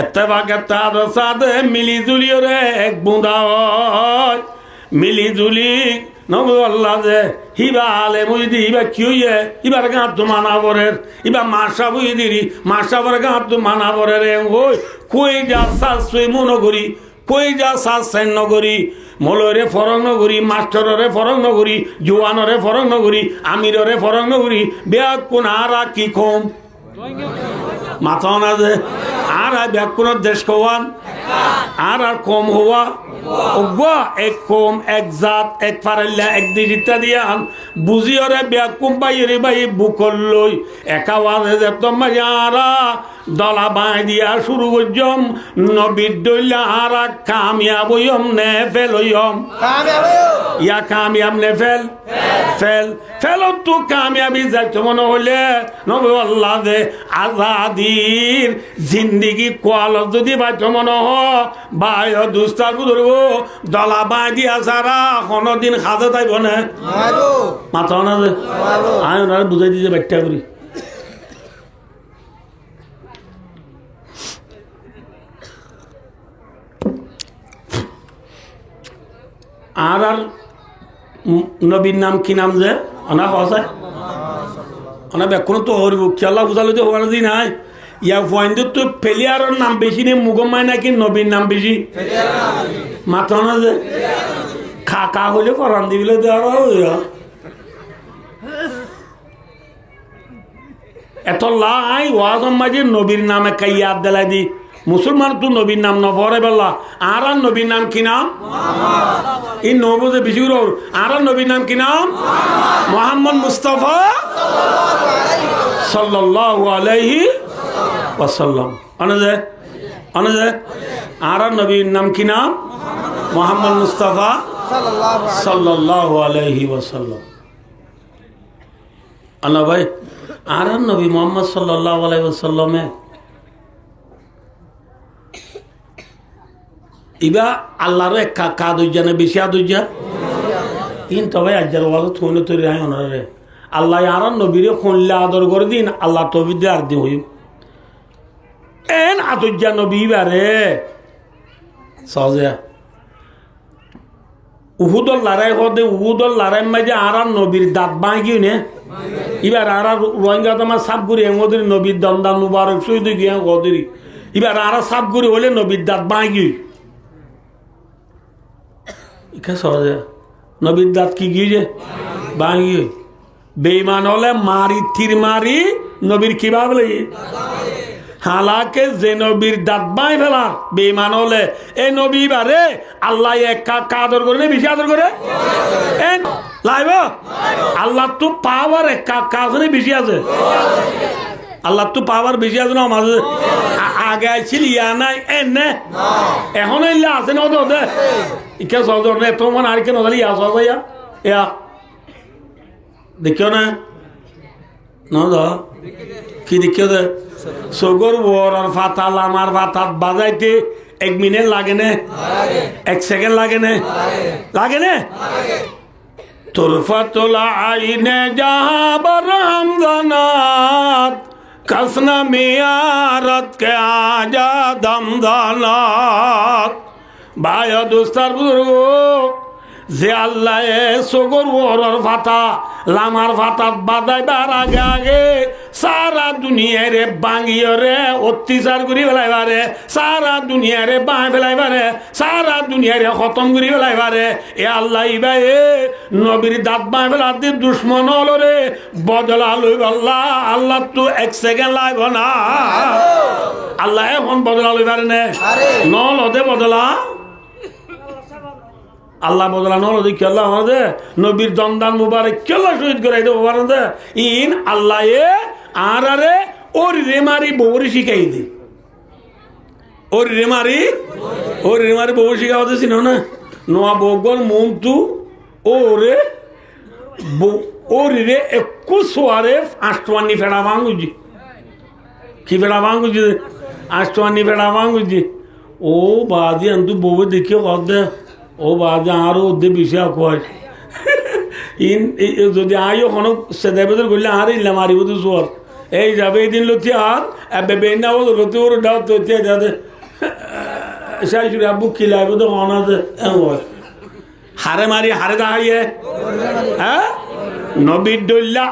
এত্তেফাক তার সাথে মিলি জুলি রে এক বুঁদা হয় মিলি জুলি নবুদ আল্লাহ দে হিবা আলে মুইদি হিবা কি হইয়ে হিবার গাঁত তো মানাবরের হিবা মাসা বুঝি দিরি মাসা বরে গাঁত তো মানাবরের ওই কই যা শাস্ত্রী মনগরী কই যা শাস্ত্রের নগরী মলরে ফরং নগরী মাস্টরে ফরং নগরী জোয়ানরে ফরং নগরী আমিররে ফরং নগরী ব্যাগ কোন আর কি কম মাথা না যে আর ব্যাগ কোন দেশ কওয়ান আর কম হওয়া অজ্ঞা এক কম এক জাত এক ফারাল্লা এক দিন ইত্যাদি আন বুঝিওরে ব্যাগ কম বাইরে বাই বুকল লই একা ওয়াজে যেতম মারা দলা বাঁই দিয়া শুরু করজম নবীর দইলা আর কামিয়াব হইম নে ফেল হইম ইয়া কামিয়াব নে ফেল ফেল ফেলত তো কামিয়াবি যাইতে মনে হইলে নবী আল্লাহ দে আজাদির জিন্দিগি কোয়াল যদি বাইতে মনে হ বাই দুস্তার বুধরব দলা বাঁই দিয়া সারা কোনদিন খাজা তাইব না মাথা না যে আমি ওনারা বুঝাই দিয়েছে ব্যাখ্যা করি আর আর নবীর নাম কি নাম যে অনা হসায় অনা বেকুন তো হরিব খেলা বুঝালো যে হওয়ার দিন নাই ইয়া পয়েন্ট তো ফেলিয়ারের নাম বেশি নেই মুগমায় নাকি নবীর নাম বেশি মাথা না যে খা কা হইলে করান দিবিলে দেওয়া এত লাই ওয়াজ মাঝে নবীর নামে কাইয়াদ দেলাই দি মুসলমান তো নবীর নাম নফরে বেলা আর নবীর নাম কি নাম এই নবুজে বেশি আর নবীর নাম কি নাম মুহাম্মদ মুস্তাফা সাল্লাল্লাহু আলাইহি ওয়াসাল্লাম অনজে আর নবীর নাম কি নাম মুহাম্মদ মুস্তাফা সাল্লাল্লাহু আলাইহি ওয়াসাল্লাম আল্লাহ ভাই আর নবী মুহাম্মদ সাল্লাল্লাহু আলাইহি ওয়াসাল্লামে ইবা আল্লাহর এক কাদুজ্জা না বেশি আদুজ্জা কিন্তু ভাই আজ্জার ওয়াজ থইলে তৈরি হয় ওনারে আল্লাহ আর নবীরে খুনলে আদর করে দিন আল্লাহ তৌফিক দিয়ে আর দি হইম এন আদুজ্জা নবী বারে সহজে উহুদর লড়াই হতে উহুদর লড়াই মাঝে আর নবীর দাঁত বাঁকিও নে এবার আর রোহিঙ্গা তোমার সাপ করি এমদের নবীর দমদান মুবারক সহিত গিয়ে গদরি এবার আর সাপ করি হলে নবীর দাঁত বাঁকি ইকা সহজে নবীর দাঁত কি গিয়ে ভাঙি বেঈমান হলে মারি তীর মারি নবীর কিভাবে লাগে হালাকে যে নবীর দাঁত বাই ফেলা বেঈমান হলে এই নবী বারে আল্লাহ একা আদর করে না বেশি আদর করে লাইব আল্লাহ তো পাওয়ার একা কাজে বেশি আছে আল্লাহ তো পাওয়ার বেশি আছে না মাঝে আগে আইছিল ইয়া নাই এনে এখন ইল্লা আছে না ওদের ইকে সহজ না তোমার আর কেন হলে ইয়া সহজ ইয়া দেখিও না না কি দেখিও দে সগর ওর ফাতা লামার ফাতাত বাজাইতে 1 মিনিট লাগে না 1 সেকেন্ড লাগে না তুরফাতুল আইনে জাহাবর হামদানাত कसना मियारत के आजा दमदानात भाइयों दोस्तार बुजुर्गों যে আল্লাহ সগর ওরর ফাতা লামার ফাতাত বাদাইবার আগে আগে সারা দুনিয়ারে বাঙ্গিয়রে অত্যাচার করি ফেলাইবারে সারা দুনিয়ারে বাঁ ফেলাইবারে সারা দুনিয়ারে খতম করি ফেলাইবারে এ আল্লাহ ইবাই নবীর দাঁত বাঁ ফেলাতে দুশ্মন হলরে বদলা লইব আল্লাহ তো 1 সেকেন্ড লাগব না আল্লাহ এখন বদলা লইবারে নে নলদে বদলা আল্লাহ বদলা নল দেখি আল্লাহ আমাদের নবীর দমদান মুবারক কেলা শহীদ করে দেবো আমাদের ইন আল্লাহ আর আরে ওর রেমারি বউরি শিখাই দে ওর রেমারি বউ শিখাওয়াতে চিনো না নোয়া বগল মন্তু ওরে ওরে 21 সোয়ারে 8 ফেড়া ভাঙুজি কি ফেড়া ভাঙুজি 8 ফেড়া ভাঙুজি ও বাদি আন্তু বউ দেখিও কদে ও বাদে আরো ওদের বেশি কয় ইন যদি আইও কোনো সেদে বেদর করলে আর ইল্লাম আরিব তো সোয়ার এই যাবে এই দিন লতি আর বেনা ও রতি ওর ডাও তো তে দাদে শাই শুরে আব্বু খিলাইব তো অনাদে হারে মারি হারে দাঁড়িয়ে হ্যাঁ নবীর দল্লা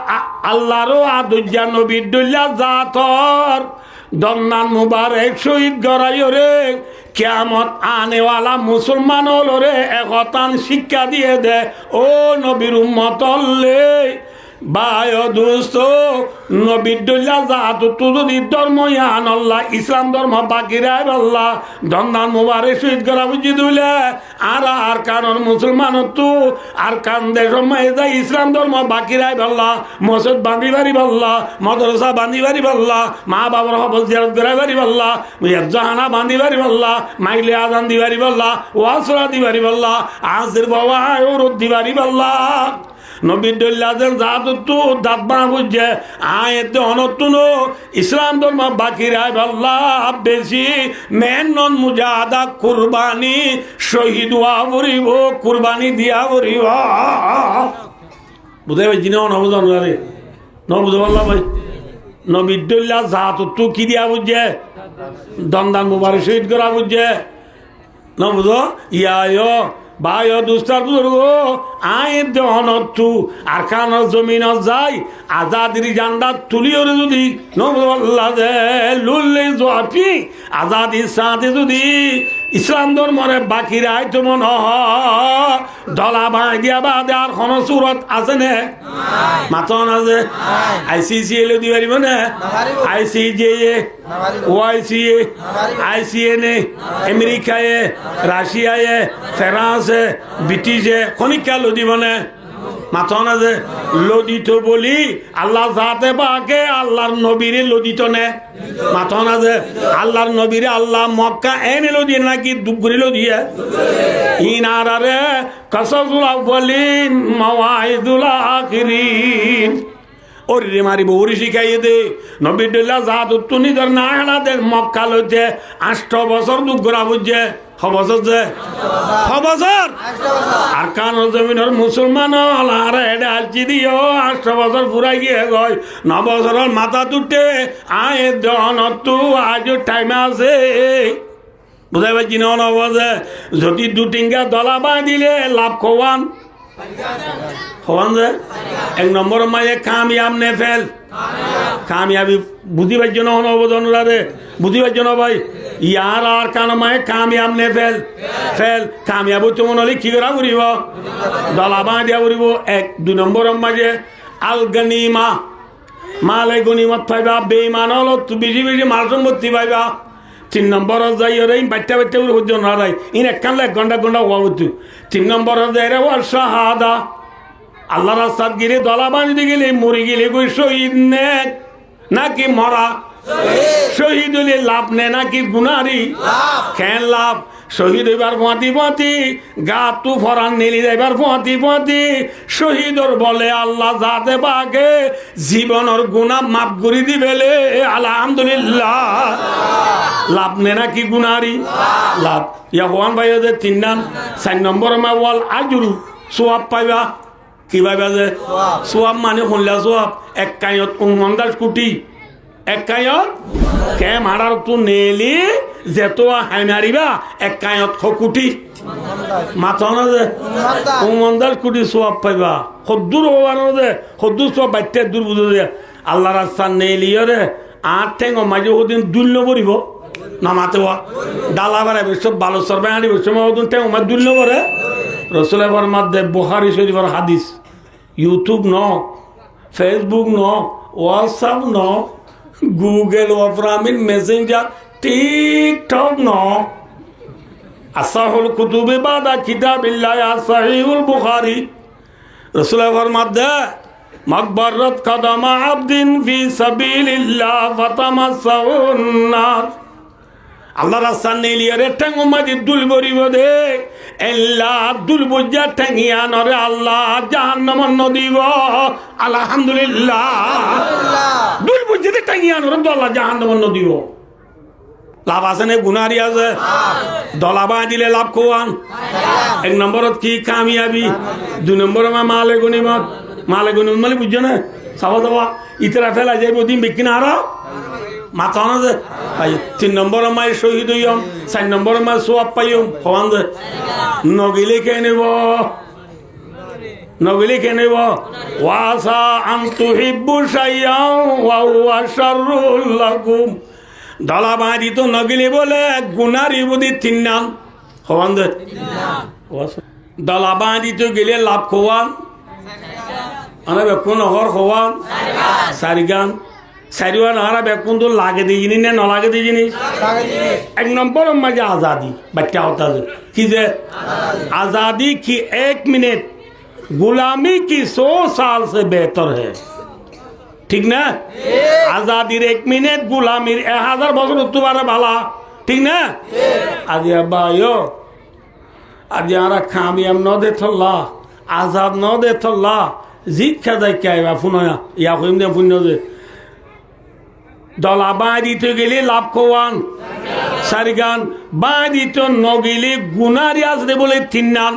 আল্লাহরও আদুজ্জা নবীর দল্লা জাতর দন্নান মুবারক শহীদ গড়াইও রে কিয়ামত আনেওয়ালা মুসলমান হলো রে একতান শিক্ষা দিয়ে দে ও নবীর উম্মত হলে বায় দোস্ত নবীর দল্লা জাত তু যদি ধর্ম ইয়ান আল্লাহ ইসলাম ধর্ম বাকি রায় আল্লাহ দন্নান মুবারক শহীদ গড়া বুঝি দিলে আর কারণ মুসলমান তো আর কান দেশ যায় ইসলাম ধর্ম বাকি রায় আল্লাহ মসজিদ বান্ধি বাড়ি আল্লাহ মাদ্রাসা বান্ধি বাড়ি আল্লাহ মা বাবার হবল জিয়ারত করাই বাড়ি আল্লাহ জাহানা বান্ধি বাড়ি আল্লাহ মাইলে আজান দি বাড়ি আল্লাহ ওয়াসরা দি বাড়ি আল্লাহ আজির বাবা ওরদ দি বাড়ি আল্লাহ নবীর দল্লাদের জাদু দাঁত বাঁ বুঝছে আয়তে অনতুন ইসলাম ধর্ম বাকি রায় আল্লাহ বেশি মেহনত মুজাহাদা কুরবানি শহীদ হওয়া বরিব কুরবানি দিয়া বরিব বুঝে ভাই জিনে নবুঝন রে নবুঝ বললাম ভাই নবীর দল্লা জাদু কি দিয়া বুঝছে দমদান মুবারক শহীদ করা বুঝছে নবুঝ ইয়া ভাই দুস্তার বুজুর্গ আয়ের দেহনতু আর কানর জমিন যাই আজাদির জান্ডা তুলিও যদি নবুল্লাহ দে লুল্লে জোয়াপি আজাদির সাথে যদি ইসলাম ধর্মরে বাকি রায় তো মনে দলা ভাই দিয়া বাদে আর কোন সুরত আছে নে মাতন আছে আইসিসি এলে দি পারিব না আইসিজে ওআইসিএ আইসিএনএ আমেরিকায় রাশিয়ায় ফ্রান্সে ব্রিটিশে খনিকা লদি মানে মাথন আছে লদিত বলি আল্লাহ যাতে বাকে আল্লাহর নবীরে লদিত নে মাথন আছে আল্লাহর নবীরে আল্লাহ মক্কা এনে লদিয়ে নাকি দুগুরি লদিয়ে ইনারে কাসাসুল আউয়ালিন মাওয়াইদুল আখিরিন ওরে মারি বউরি শিখাইয়ে দে নবীর দল্লা জাদু তুনি ধর না হেলাদের মক্কা লইতে 8 বছর দুগুরা বুঝছে বছর আর কান জমিনের মুসলমান আর এটা আলচি দিও 8 বছর ফুরাই গিয়ে গয় 9 বছরের মাথা তুটে আয় দন তু আজ টাইম আছে বুঝাই পাচ্ছি না নবজে যদি 2-3 দলা বাঁ দিলে লাভ খোয়ান যে 1 নম্বর মায়ে কামিয়াব নে ফেল কামিয়াবি বুঝি পাইছ না অনবদন রে বুঝি পাইছ না ভাই ইয়ার আর কানমায় কামিয়াব নে ফেল ফেল কামিয়াব মনে হলে কি করা ঘুরিব দলাবা দিয়া ঘুরিব 1 2 নম্বরের মাঝে আল গনিমা মালে গনিমত পাইবা বেঈমান হলো বেশি বেশি মাল সম্পত্তি পাইবা 3 নম্বরত যাই রে বাচ্চা বাচ্চা করে হজ্জন হারাই ইন একখান 1 ঘন্টা ঘন্টা হওয়া হতো 3 নম্বরত যাই রে ওয়াল শাহাদা আল্লাহ রাস্তাত গিয়ে দলা বাঁধতে গেলে মরে গেলে কই শহীদ নে নাকি মরা শহীদ হলে লাভ নে নাকি গুনারি কেন লাভ শহীদ এবার ফাঁতি ফাঁতি গা তু ফরান নিলি এবার ফাঁতি ফাঁতি শহীদর বলে আল্লাহ যাতে পাকে জীবনের গুণা মাফ করে দিবেলে আলহামদুলিল্লাহ লাভ নে নাকি গুনারি লাভ ইয়া হওয়ান ভাই 3 নাম 4 নম্বর মা ওয়াল আজরু সোয়াব পাইবা কি ভাইবা যে সোয়াব মানে শুনলা সোয়াব 1 কায়ত 49 কোটি 1 কায়ত কে মারার তো নেলি যেতো হাই মারিবা 1 কায়ত 100 কোটি মাথা না যে 49 কোটি সোয়াব পাইবা কদ্দুর হওয়ার যে কদ্দুর সব বাইতে দূর বুঝে যে আল্লাহ রাস্তা নেলিও রে 8 ঠেঙ্গ মাঝে ওদিন দুল্য পড়িব না মাতে হওয়া ডালা বাড়াবে সব ভালো সরবে আনিব সময় ওদিন ঠেঙ্গ মাঝে দুল্য পড়ে রসুলের মধ্যে বুখারী শরীফের হাদিস ইউটিউব ন ফেসবুক ন হোয়াটসঅ্যাপ ন গুগল ওয়াফরামিন মেসেঞ্জার টিকটক ন আসাহুল কুতুবে বাদা কিতাবিল্লাহ সাহিহুল বুখারী রসুলের মধ্যে মাকবারাত কদমা আবদিন ফি সাবিলিল্লাহ ফাতামাসসাউন নার আল্লাহ রাস্তার নেলিয়ারে ঠ্যাং মাঝে দুল বরিব দে এল্লা দুল বুঝা ঠ্যাঙিয়া নরে আল্লাহ জাহান্নাম দিব আলহামদুলিল্লাহ দুল বুঝতে ঠ্যাঙিয়া নরে আল্লাহ জাহান্নাম দিব লাভ আছে নে গুনারি আছে দলাবা দিলে লাভ কোয়ান 1 নম্বরত কি কামিয়াবি 2 নম্বর মালে গনিমত মানে বুঝছো না চাবা যাবা ইতরা ফেলা যাইব দিন বিকিনা আরো মাথা না যে 3 নম্বর মাই শহীদ হইম 4 নম্বর মাই সোয়াব পাইম হওয়ান যে নগিলে কে নেব ওয়াসা আন তুহিব্বু শাইআন ওয়া হুয়া শাররুল লাকুম দলা বাঁধি তো নগিলে বলে গুনারি বুদ্ধি 3 নাম হওয়ান যে দলা বাঁধি তো গেলে লাভ খোয়ান আনা বেকুন হর খোয়ান 4 গান সারিওয়ান হারা বেকুন তো লাগে দিয়ে জিনিস না ন লাগে দিয়ে জিনিস 1 নম্বর মাঝে आज़ादी बच्चा होता है कि जे आज़ादी की 1 मिनट गुलामी की 100 साल से बेहतर है ठीक ना आज़ादी 1 मिनट गुलामी 1000 বছর তোমারে ভালা ঠিক না আজ ভাইও আজ আরা কামিয়াব ন দে থল্লা আজাদ ন দে থল্লা জিত খাদাই কাইবা ফুনয়া ইয়া কইম দে ফুন্য যে দলা বাঁধিতে গেলে লাভ কোয়ান 4 গান বাঁধিত নগেলে গুনারি আসবে বলে 3 নাম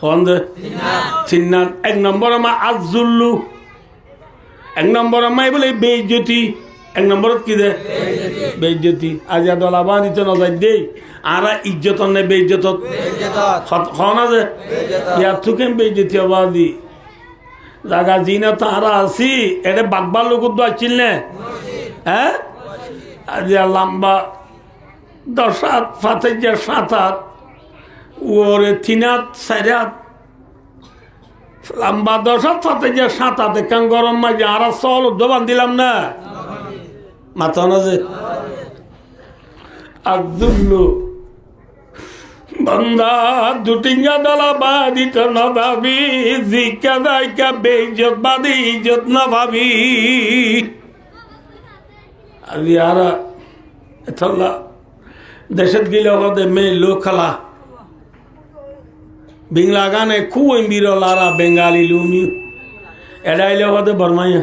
হন দে 3 নাম 1 নম্বর মা আজুল্লু 1 নম্বর মাই বলে বেইজ্জতি 1 নম্বরত কি দে বেইজ্জতি আজ দলা বাঁধিত ন যাই দে আরা ইজ্জত নে বেইজ্জত হন যে ইয়া তুকেন বেইজ্জতি আবাদি জাগা জিনা তারা আসি এটা বাগবার লোক তো আসছিল না হ্যাঁ আজ লম্বা 10 হাত 7 হাত ওরে 3 হাত 4 হাত লম্বা 10 হাত 7 হাত কান গরম মাঝে আর চল দোবান দিলাম না মাথা না যে আব্দুল্লু বন্দা দুটিঙ্গা দলা বাঁধিত না ভাবি জিকা দায়কা বেইজ্জত বাদি ইজ্জত না ভাবি আজি আর এতলা দেশত গিলে হদে মে লোকলা বিংলা গানে খুব বিরলারা বেঙ্গালি লুমি এড়াইলে হদে বর্মাইয়া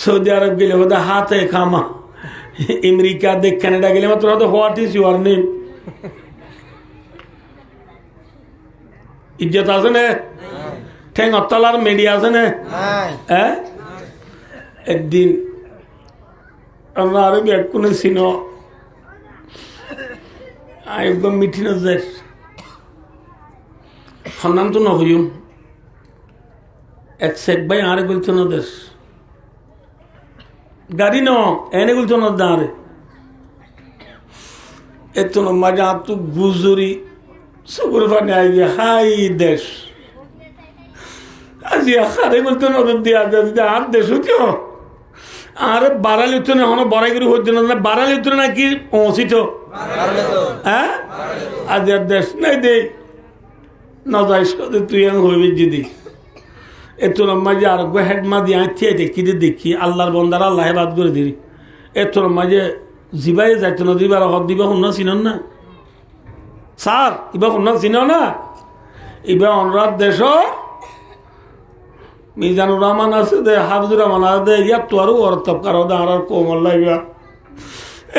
সৌদি আরব গেলে হদে হাতে খামা আমেরিকা দেখ কানাডা গেলে মাত্র হদে হোয়াট ইজ ইউর নেম ইজ্জত আছে না ঠেং অত্তালার মেডিয়া আছে না হ্যাঁ একদিন আমরা আরো ব্যাট কোনে ছিল একদম মিঠিন দেশ সন্ধান তো নহইম এক শেখ ভাই আরে বলছো না দেশ গাড়ি ন এনে বলছো না দাঁড়ে এত মাঝে আত গুজরি চকুর পানি আইয়ে হাই দেশ আজি আরে বলতে নজর দিয়া আর দেশ হতো আর বাড়ালি উত্তর এখনো বড়াইগুড়ি হচ্ছে না বাড়ালি উত্তর নাকি পৌঁছিত হ্যাঁ আজ আর দেশ নাই দে না যাইস তুই হইবি যদি এত মাঝে আর হেডমা দিয়ে আঁচিয়ে দেখি দেখি আল্লাহর বন্দার আল্লাহ বাদ করে দিবি এত মাঝে জিবাই যাইতো না দিবার হক দিবা শুননা চিনন না স্যার ইবা শুননা চিন না ইবা অনুরাধ দেশ মিজানুর রহমান আছে দে হাফিজুর রহমান আছে দে ইয়ার তো আরো অর্থব কারো দে আর কোমল লাগবে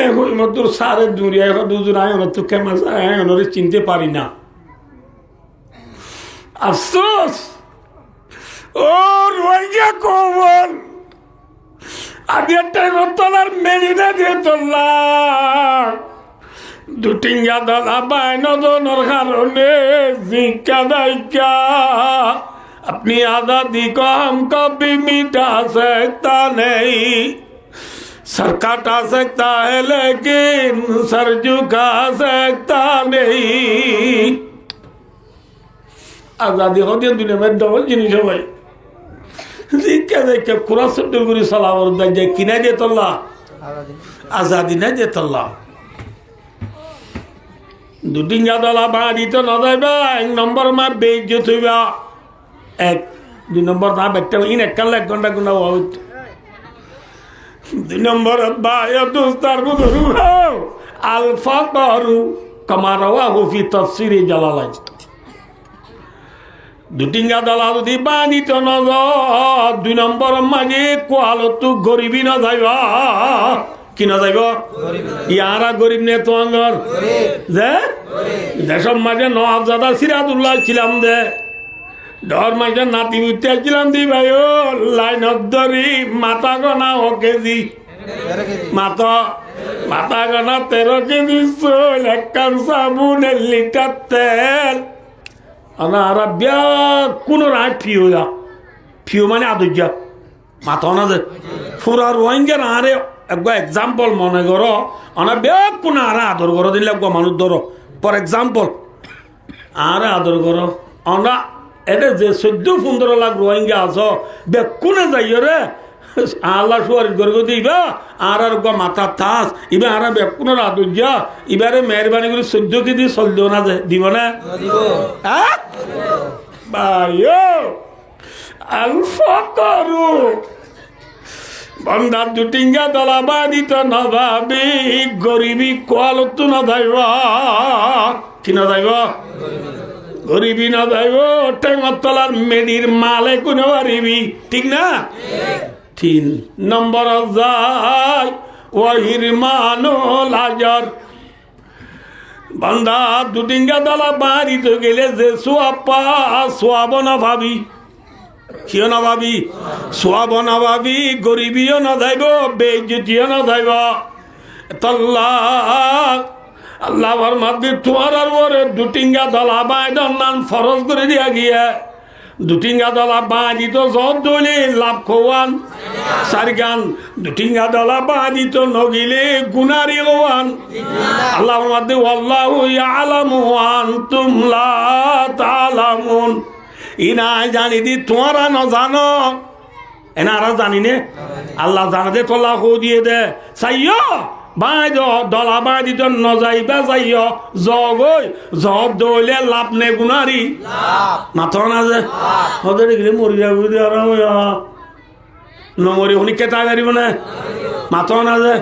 এখন তোর সারের দুনিয়া এখন দুজন আয় তো কেমন ওনারে চিনতে পারি না আফসোস ও রোহিঙ্গা কোমল আগের টাইম তোলার মেরিনা দিয়ে তোলার দুটিঙ্গা দাদা বাইনজনের কারণে জিজ্ঞা দায়িকা अपनी आजादी को हम कभी मिटा सकता नहीं सर काटा सकता है लेकिन सर झुका सकता नहीं आजादी होती है दुनिया में डबल जिनिस है भाई क्या देखे पूरा सब्दुल गुरी सलाम और दे किने दे तल्ला आजादी ने दे तल्ला दुटिंगा दला बाड़ी तो न देबा एक नंबर में बेइज्जत हुआ এক দুই নম্বর না একটা ইন এক কাল 1 ঘন্টা গুণা হওয়া হইতো দুই নম্বর বায়া দোস্তার বুজুরু আলফা করু কামারাওয়া হুফি তাফসিরে জালালাইন দুটিঙ্গা দলা যদি বানিত নজ দুই নম্বর মাঝে কোয়ালতু গরিবি না যাইবা কি না যাইব ইয়ারা গরিব নে তো আঙ্গর যে দেশের মাঝে নওয়াবজাদা সিরাজুল্লাহ ছিলাম দে ডর মাঝে নাতি উঠতে আসছিলাম দি ভাই ও লাইন ধরি মাথা গনা ও কেজি মাথা গনা 13 কেজি চল 1 কান সাবুন 1 লিটার তেল আর বিয়া কোন রায় ফিও যা ফিও মানে আদর্য মাথা না যে পুরা রোহিঙ্গার আরে একবার এক্সাম্পল মনে করো অনা বিয়া কোন আরে আদর করো দিলে একবার মানুষ ধরো ফর এক্সাম্পল আরে আদর করো অনা এটা যে 14-15 লাখ রোহিঙ্গা আছো বেকুনে যাইও রে আল্লাহ সুয়ারিশ করে দিবা আর মাথা থাস ইবা আর বেকুনের আদর্যা এবারে মেহরবানি করে 14 কেজি চলদেও না দিব না আলফা করু বন্ধার দুটিঙ্গা দলা বাদিত না ভাবি গরিবি কোয়ালতো না যাইবা কি না যাইবা গরিবি না যাইব টেঙর তলার মেডির মালে কোনো পারিবি ঠিক না 3 নম্বর যায় ওহির মানো লাজার বান্দা দুটিঙ্গা দলা বাড়িতে গেলে যে সোয়াপা সোয়াব না ভাবি কিয় না ভাবি সোয়াব না ভাবি গরিবিও না যাইব বেইজ্জতিও না যাইব তল্লা আল্লাহর মাধ্যমে তোমার আর ওরে দুটিঙ্গা দলা বাইদন নাম ফরজ করে দিয়া গিয়া দুটিঙ্গা দলা বাঁধিত সব দলি লাভ খোয়ান সারিগান দুটিঙ্গা দলা বাঁধিত নগিলে গুনারি হওয়ান আল্লাহর মাধ্যমে আল্লাহু ইয়ালামু আনতুম লা তালামুন ইনা জানি দি তোমরা না জানো এনারা জানি নে আল্লাহ জানে দে তোলা হো দিয়ে দে সাইয়ো বাঁধ দলা বাঁধিত নজাইবা যাইও জগই জব দইলে লাভ নে গুনারি মাথা না যে হতে দেখলে মরি যাবো নমরি শুনি কে তাই পারিব না মাথা না যে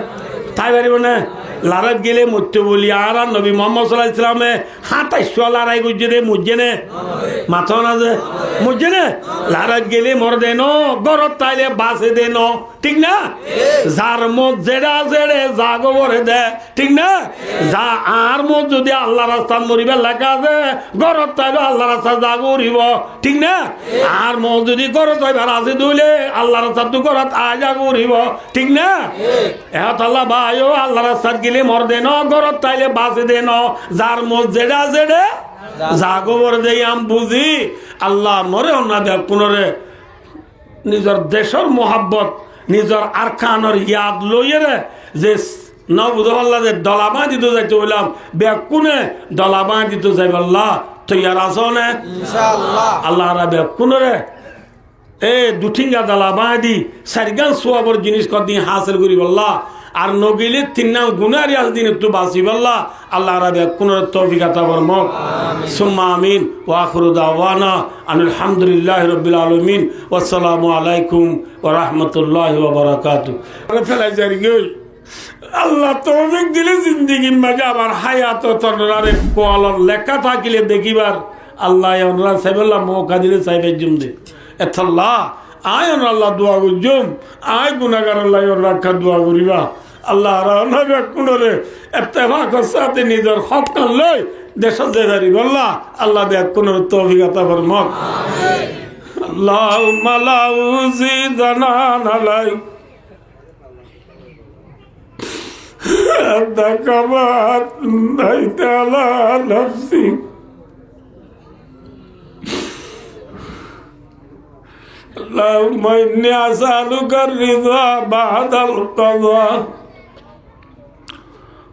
তাই পারিব না লারাত গেলে মরতে বলি আর নবী মোহাম্মদ সাল্লাল্লাহু আলাইহি সাল্লামে 27 লড়াই করছে দে মুজে নে মাথা না যে মুজে নে লারাত গেলে মর দেন গরত তাইলে বাসে দেন ঠিক না যার মত জেডা জেডে জাগবরে দে ঠিক না যা আর মত যদি আল্লাহ রাস্তায় মরিবে লেখা আছে গরত তাইলে আল্লাহ রাস্তা জাগরিব ঠিক না আর মত যদি গরত তাইবে রাজি দইলে আল্লাহ রাস্তা তো গরত আ জাগরিব ঠিক না এত আল্লাহ ভাইও আল্লাহ রাস্তা গেলে মর দেন গরত তাইলে বাসে দেন যার মত জেডা জেডে জাগবর দেই আম বুঝি আল্লাহ মরে অন্না দেখ পুনরে নিজের দেশের মোহাব্বত নিজের আরকানের ইয়াদ লইয়ে যে ন বুঝো আল্লাহ যে ডলামা দিত যাইতে বললাম বেকুনে ডলামা দিত যাই আল্লাহ তৈয়ার আছো না ইনশাআল্লাহ আল্লাহ রা বেকুনে রে এ দুঠিঙ্গা ডলামা দি সারিগান সোয়াবর জিনিস কদিন হাসিল করি বললা আর নগিলে তিন নাম গুনারি আজ দিন একটু বাঁচি বললা আল্লাহ রা বেকুনে তৌফিক আতা ফরমাও সুম্মা আমিন ওয়া আখিরু দাওয়ানা আলহামদুলিল্লাহি রাব্বিল আলামিন ওয়াসসালামু আলাইকুম ওয়া রাহমাতুল্লাহি ওয়া বারাকাতুহু ফেলাই যাই গই আল্লাহ তৌফিক দিলে জিন্দেগির মাঝে আমার হায়াত তনরারে কোয়ালর লেখা থাকিলে দেখিবার আল্লাহ ওনরা সাইবুল্লাহ মৌকা দিলে সাইবের জুমদে এথাল্লাহ আয় ওন আল্লাহ দোয়া করজুম আয় গুনাহগার আল্লাহ ওর রাখা দোয়া করিবা আল্লাহ রানা বেকুনরে ইত্তেফাকের সাথে নিজের হক কান লই দেশ দেদারি বল্লাহ আল্লাহ বেকুনর তৌফিক আতা ফরমাও আমিন আল্লাহুম্মা লা উযিদানা আলাই أنت كما أثنيت على نفسي اللهم إني أسألك الرضا بعد القضاء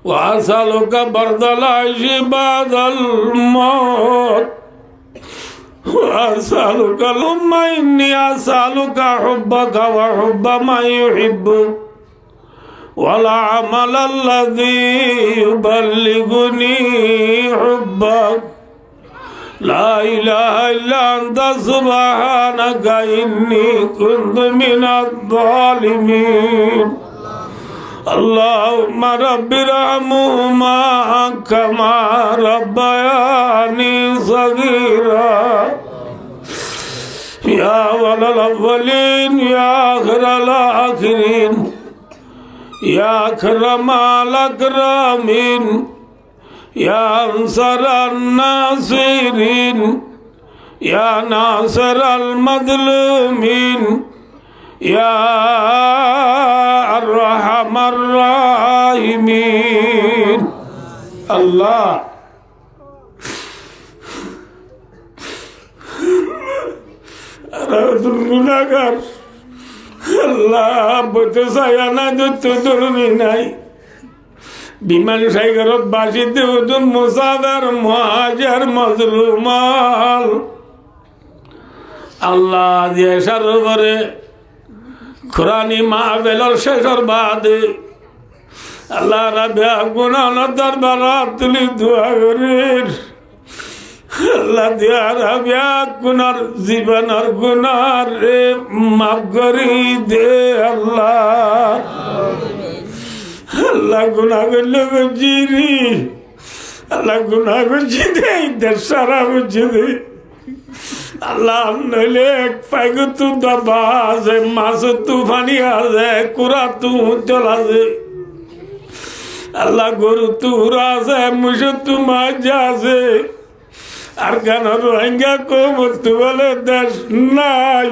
وأسألك برد العيش بعد الموت وأسألك اللهم إني أسألك حبك وحب من يحبك والعمل الذي يبلغني حبك لا إله إلا أنت سبحانك إني كنت من الظالمين اللهم رب ارحمهما كما ربياني صغيرا يا أول الأولين يا آخر الآخرين يا أكرم الأكرمين يا أنصر الناصرين يا ناصر المظلومين يا أرحم الراحمين الله গুনাহগার আল্লাহ বইতে চাইয়া না যত ধরনি নাই বিমান সাইগরত বাসিতে উদুন মুসাদার মুহাজির মজলুমাল আল্লাহ দিয়ে সরবরে খুরানি মাহফিলর শেষর বাদে আল্লাহ রাবে গুনাহ দরবার তুলি দোয়া করির আল্লাহ দিয়া রাবে গুনার জীবনের গুনার রে মাফ করি দে আল্লাহ আল্লাহ গুনাহ করলে গজিরি আল্লাহ গুনাহ করছি দে দেশ সারা বুঝছি দে আল্লাহ নইলে এক পাইগু তু দবা আছে মাছ তুফানি আছে কুড়া তু জল আছে আল্লাহ গরু তুরা আছে মুস তু মাছ আছে আর কেন রোহিঙ্গা কম তু বলে দেশ নাই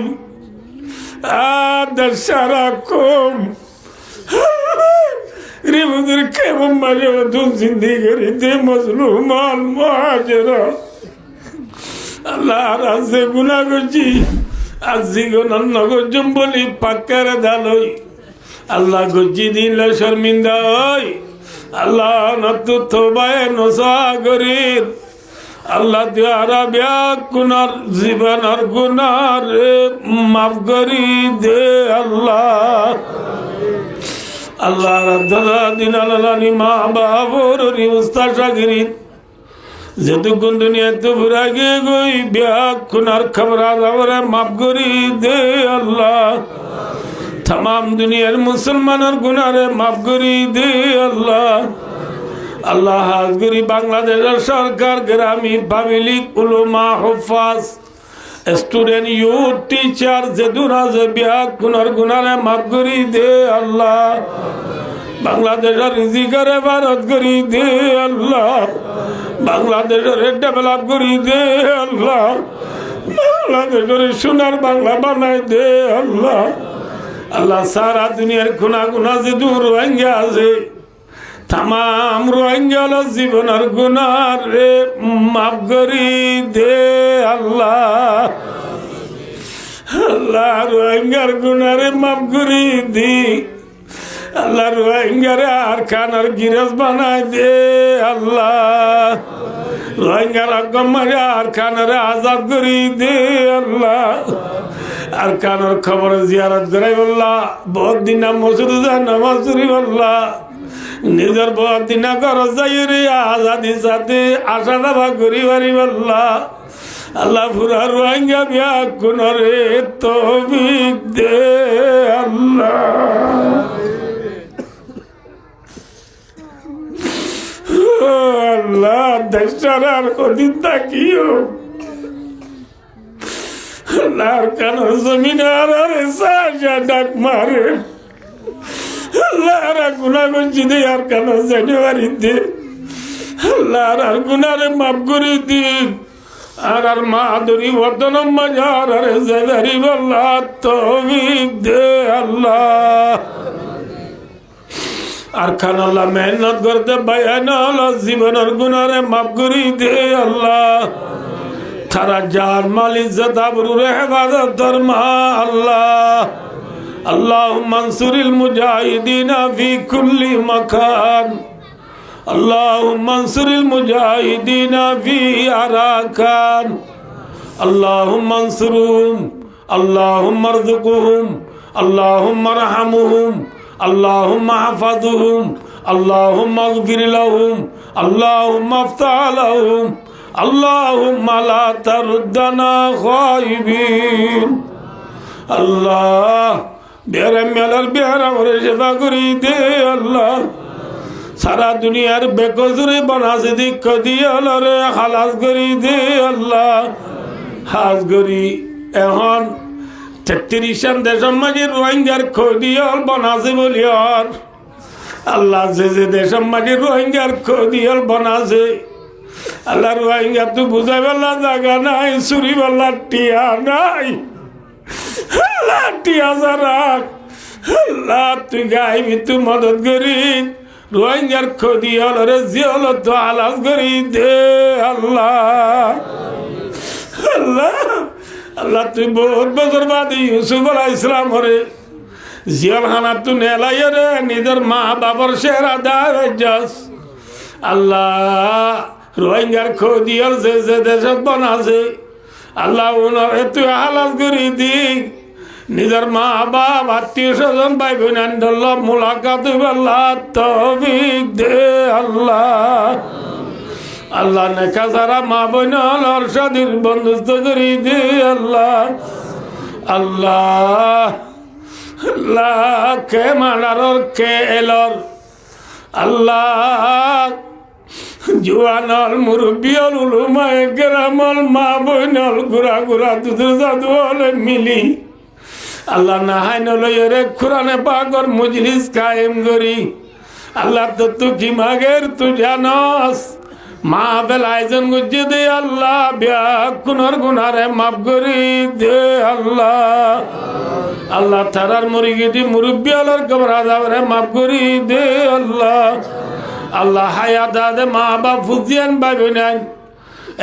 আর দেশ সারা কম রিমুদের কেমন মাঝে মতন জিন্দিগিতে মজলুমান মুহাজিরা আল্লাহ রাজে গুনাহ করছি আজি গুনাহ নগজম বলি পাক্কার দালই আল্লাহ গজি দিন শর্মিন্দা হই আল্লাহ নতু তোবায়ে নসা গরির আল্লাহ দিয়ারা বিয়া গুনার জীবনের গুনার মাফ করি দে আল্লাহ আল্লাহ রাদ্দাদা দিন আলানি মা বাবুর রিউস্তা শাগিরি যতক্ষণ দুনিয়াতে বুড়া গিয়ে গই বিয়া খুনার খবরা দাবরে মাফ করি দে আল্লাহ तमाम दुनियार मुसलमानर गुनारे माफ करी दे अल्लाह अल्लाह हाजगरी बांग्लादेश सरकार ग्रामीण पाब्लिक उलमा हुफ्फाज स्टूडेंट यूथ टीचर जेदुना जे बिया गुनार गुनारे माफ करी दे अल्लाह बांग्लादेश रिजिकारे भारत करी दे अल्लाह बांग्लादेश डेवलप करी दे अल्लाह बांग्लादेश सोनार बांग्ला बनाई दे अल्लाह अल्लाह सारा दुनियार खुना गुना से दूर रोहिंग्या से तमाम रोहिंग्या जीवनर गुना रे माफ करी दे अल्लाह अल्लाह रोहिंग्यार गुना रे माफ करी दी আল্লাহ রোহিঙ্গারে আর খানার গিরাজ বানাই দে আল্লাহ রোহিঙ্গার মারে আর খানারে আজাদ করি দে আল্লাহ আর খানার খবর জিয়ারত করাই বললা বহুত দিন মসুদ নামাজ চুরি বললা নিজের বহুত দিন ঘর যাই রে আজাদি সাথে আশা দাবা করি বাড়ি বললা আল্লাহ পুরা রোহিঙ্গা বিয়া কোনরে তৌফিক দে আল্লাহ আল্লাহ দেশটার আর কদিন তাকিও আল্লাহর কানোর জমিনার আর সাজা ডাক মারে আল্লাহর গুনাহ করছি দে আর কানোর জানুয়ারি দে আল্লাহর আর গুনারে মাফ করে দিন আর আর মাদুরি বদনম বাজার আর জাগারি বল্লা তৌফিক দে আল্লাহ আর খান আল্লাহ মেহনত করতে বায়ান জীবনের গুনারে মাফ করি দে আল্লাহ তারা জান মাল ইজ্জত আবরুরে হেফাজত ফরমা আল্লাহ আল্লাহুম্মা আনসুরিল মুজাহিদিনা ফি কুল্লি মাকান আল্লাহুম্মা আনসুরিল মুজাহিদিনা ফি আরাকান আল্লাহুম্মা আনসুরহুম আল্লাহুম্মা আরযুকহুম আল্লাহুম্মা আরহামহুম আল্লাহুম্মা হাফাযহুম আল্লাহুম্মা ইগফির লাহুম আল্লাহুম্মা আফতাহ লাহুম আল্লাহুম্মা লা তারুদ্দানা খায়িবিন আল্লাহ বেরে মেলার বেহারা ভরে সেবা করি দে আল্লাহ সারা দুনিয়ার বেকসুরে বানাসে দিক্ষ দিয়ে রে খালাস করি দে আল্লাহ হাজ করি এখন 33 দেশের মাঝে রোহিঙ্গার খদিয়াল বানাসে বলিয়ার আল্লাহ যে দেশের মাঝে রোহিঙ্গার খদিয়াল বানাসে আল্লাহ রোহিঙ্গা তুই বুঝাই বেলা জায়গা নাই চুরি বেলা টিয়া নাই আল্লাহ টিয়া যারা আল্লাহ তুই গাইবি তুই মদত করি রোহিঙ্গার খদিয়াল রে জিয়াল তো আলাস করি দে আল্লাহ আল্লাহ আল্লাহ তুই বহুত বছর বাদে ইউসুফ আলাইহিস সালাম রে জিয়ালখানা তুই নেলাই রে নিজের মা বাবার সেরা দাস আল্লাহ রোহিঙ্গার খদিয়াল যে দেশত বানাছে আল্লাহ উনারে তুই হালাস করি দি নিজের মা বাপ আত্মীয় স্বজন ভাই বোন আন্দোলন মুলাকাত আল্লাহ তৌফিক দে আল্লাহ আল্লাহ নেকা সারা মা বোন অর্শাদির বন্ধুত্ব করি দে আল্লাহ আল্লাহ আল্লাহ কে মানার কে এলর আল্লাহ জুয়ানল মুরব্বিয়ল উলুমায়ে কেরামল মা বোনল গুড়া গুড়া দুধের জাদু হলে মিলি আল্লাহ নাহাই নলয়ের কোরআনে পাকর মজলিস কায়েম করি আল্লাহ তো তুই কি মাগের তুই জানস মা বেল আয়োজন করছে দে আল্লাহ বিয়া কুনর গুনারে মাফ করি দে আল্লাহ আল্লাহ তারার মরি গেছি মুরব্বিয়ালের কবরা যাবে মাফ করি দে আল্লাহ আল্লাহ হায়া দাদে মা বাপ ফুজিয়ান ভাবি নাই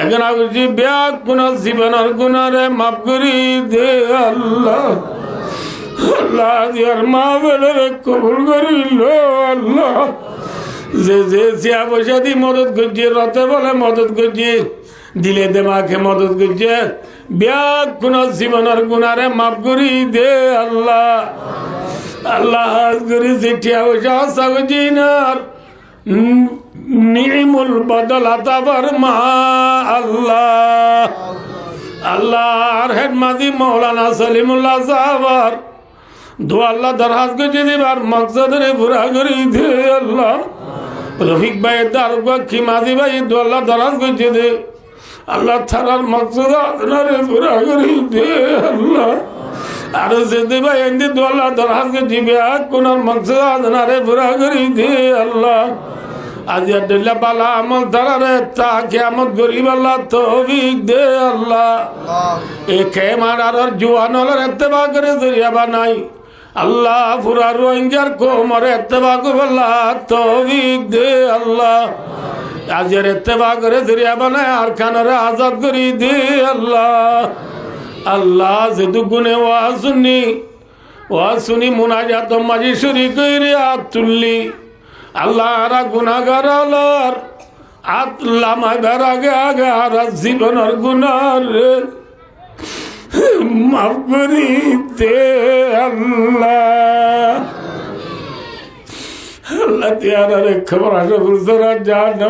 এখন আগুছি বিয়া কোন জীবনের গুণারে মাফ করি দে আল্লাহ আল্লাহ দিয়ার মা বেলে কবুল করিল আল্লাহ যে যে চিয়া পয়সা দি মদত করছে রতে বলে মদত করছে দিলে দেমাকে মদত করছে বিয়া কোন জীবনের গুণারে মাফ করি দে আল্লাহ আল্লাহ হাজ করি চিঠিয়া পয়সা হসা করছি না নিমুল বদল আতাবার মা আল্লাহ আল্লাহ আর হেড মাদি মৌলানা সলিমুল্লাহ সাহাবার দো আল্লাহ দরখাস্ত করছে দিবার মকসদ রে পুরা করি দে আল্লাহ রফিক ভাই দারুগা খিমাদি ভাই দো আল্লাহ দরখাস্ত করছে দে আল্লাহ থানার মকসদ রে পুরা করি দে আল্লাহ আর যেতে ভাই এনে দো আল্লাহ দরখাস্ত করছে বিয়া কোন মকসদ রে পুরা করি দে আল্লাহ আজি আল্লাহ বালা আমল ধরারে তা কিয়ামত গরিব আল্লাহ তৌফিক দে আল্লাহ এ খেমার আর জুয়ানলের ইত্তেবা করে জরিয়া বানাই আল্লাহ পুরা রোহিঙ্গার কোমর ইত্তেবা করে আল্লাহ তৌফিক দে আল্লাহ আজের ইত্তেবা করে জরিয়া বানাই আর খানরে আজাদ করি দে আল্লাহ আল্লাহ যেহেতু গুনে ওয়া শুনি ওয়াজ শুনি মুনাজাত মাঝি শরীক রে হাত তুললি আল্লাহ আরা গুনাহগার আল্লাহর আতলামায় বের আগে আগে আর জীবনের গুনার মাফ করি দে আল্লাহ। আল্লাহতিয়ারা রেখে পড়াশো বুঝরা জান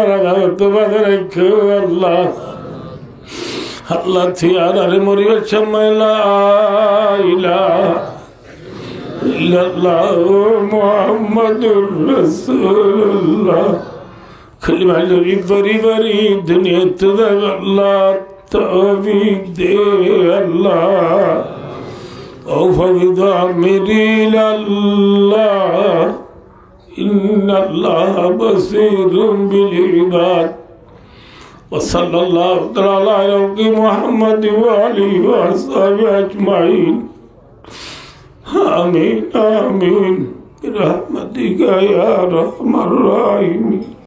তোমাদের রেখে আল্লাহ। আল্লাহতিয়ারা রে মরিবের সময় লা ইলাহা ইল্লাল্লাহু মুহাম্মাদুর রাসূলুল্লাহ কলিমা শরীফ বারি বারি দুনিয়াতে দেব আল্লাহ তৌফিক দে আল্লাহ। ও ফরিদা মিরিল আল্লাহ ইন্নাল্লাহা বাসীরুম বিল ইবাদ ওয়া সাল্লাল্লাহু তাআলা আলা মুহাম্মাদ ওয়া আলিহি ওয়া আসহাবিহি আজমাইন আমিন আমিন বিরহমাতিকা ইয়া আরহামার রাহিমিন।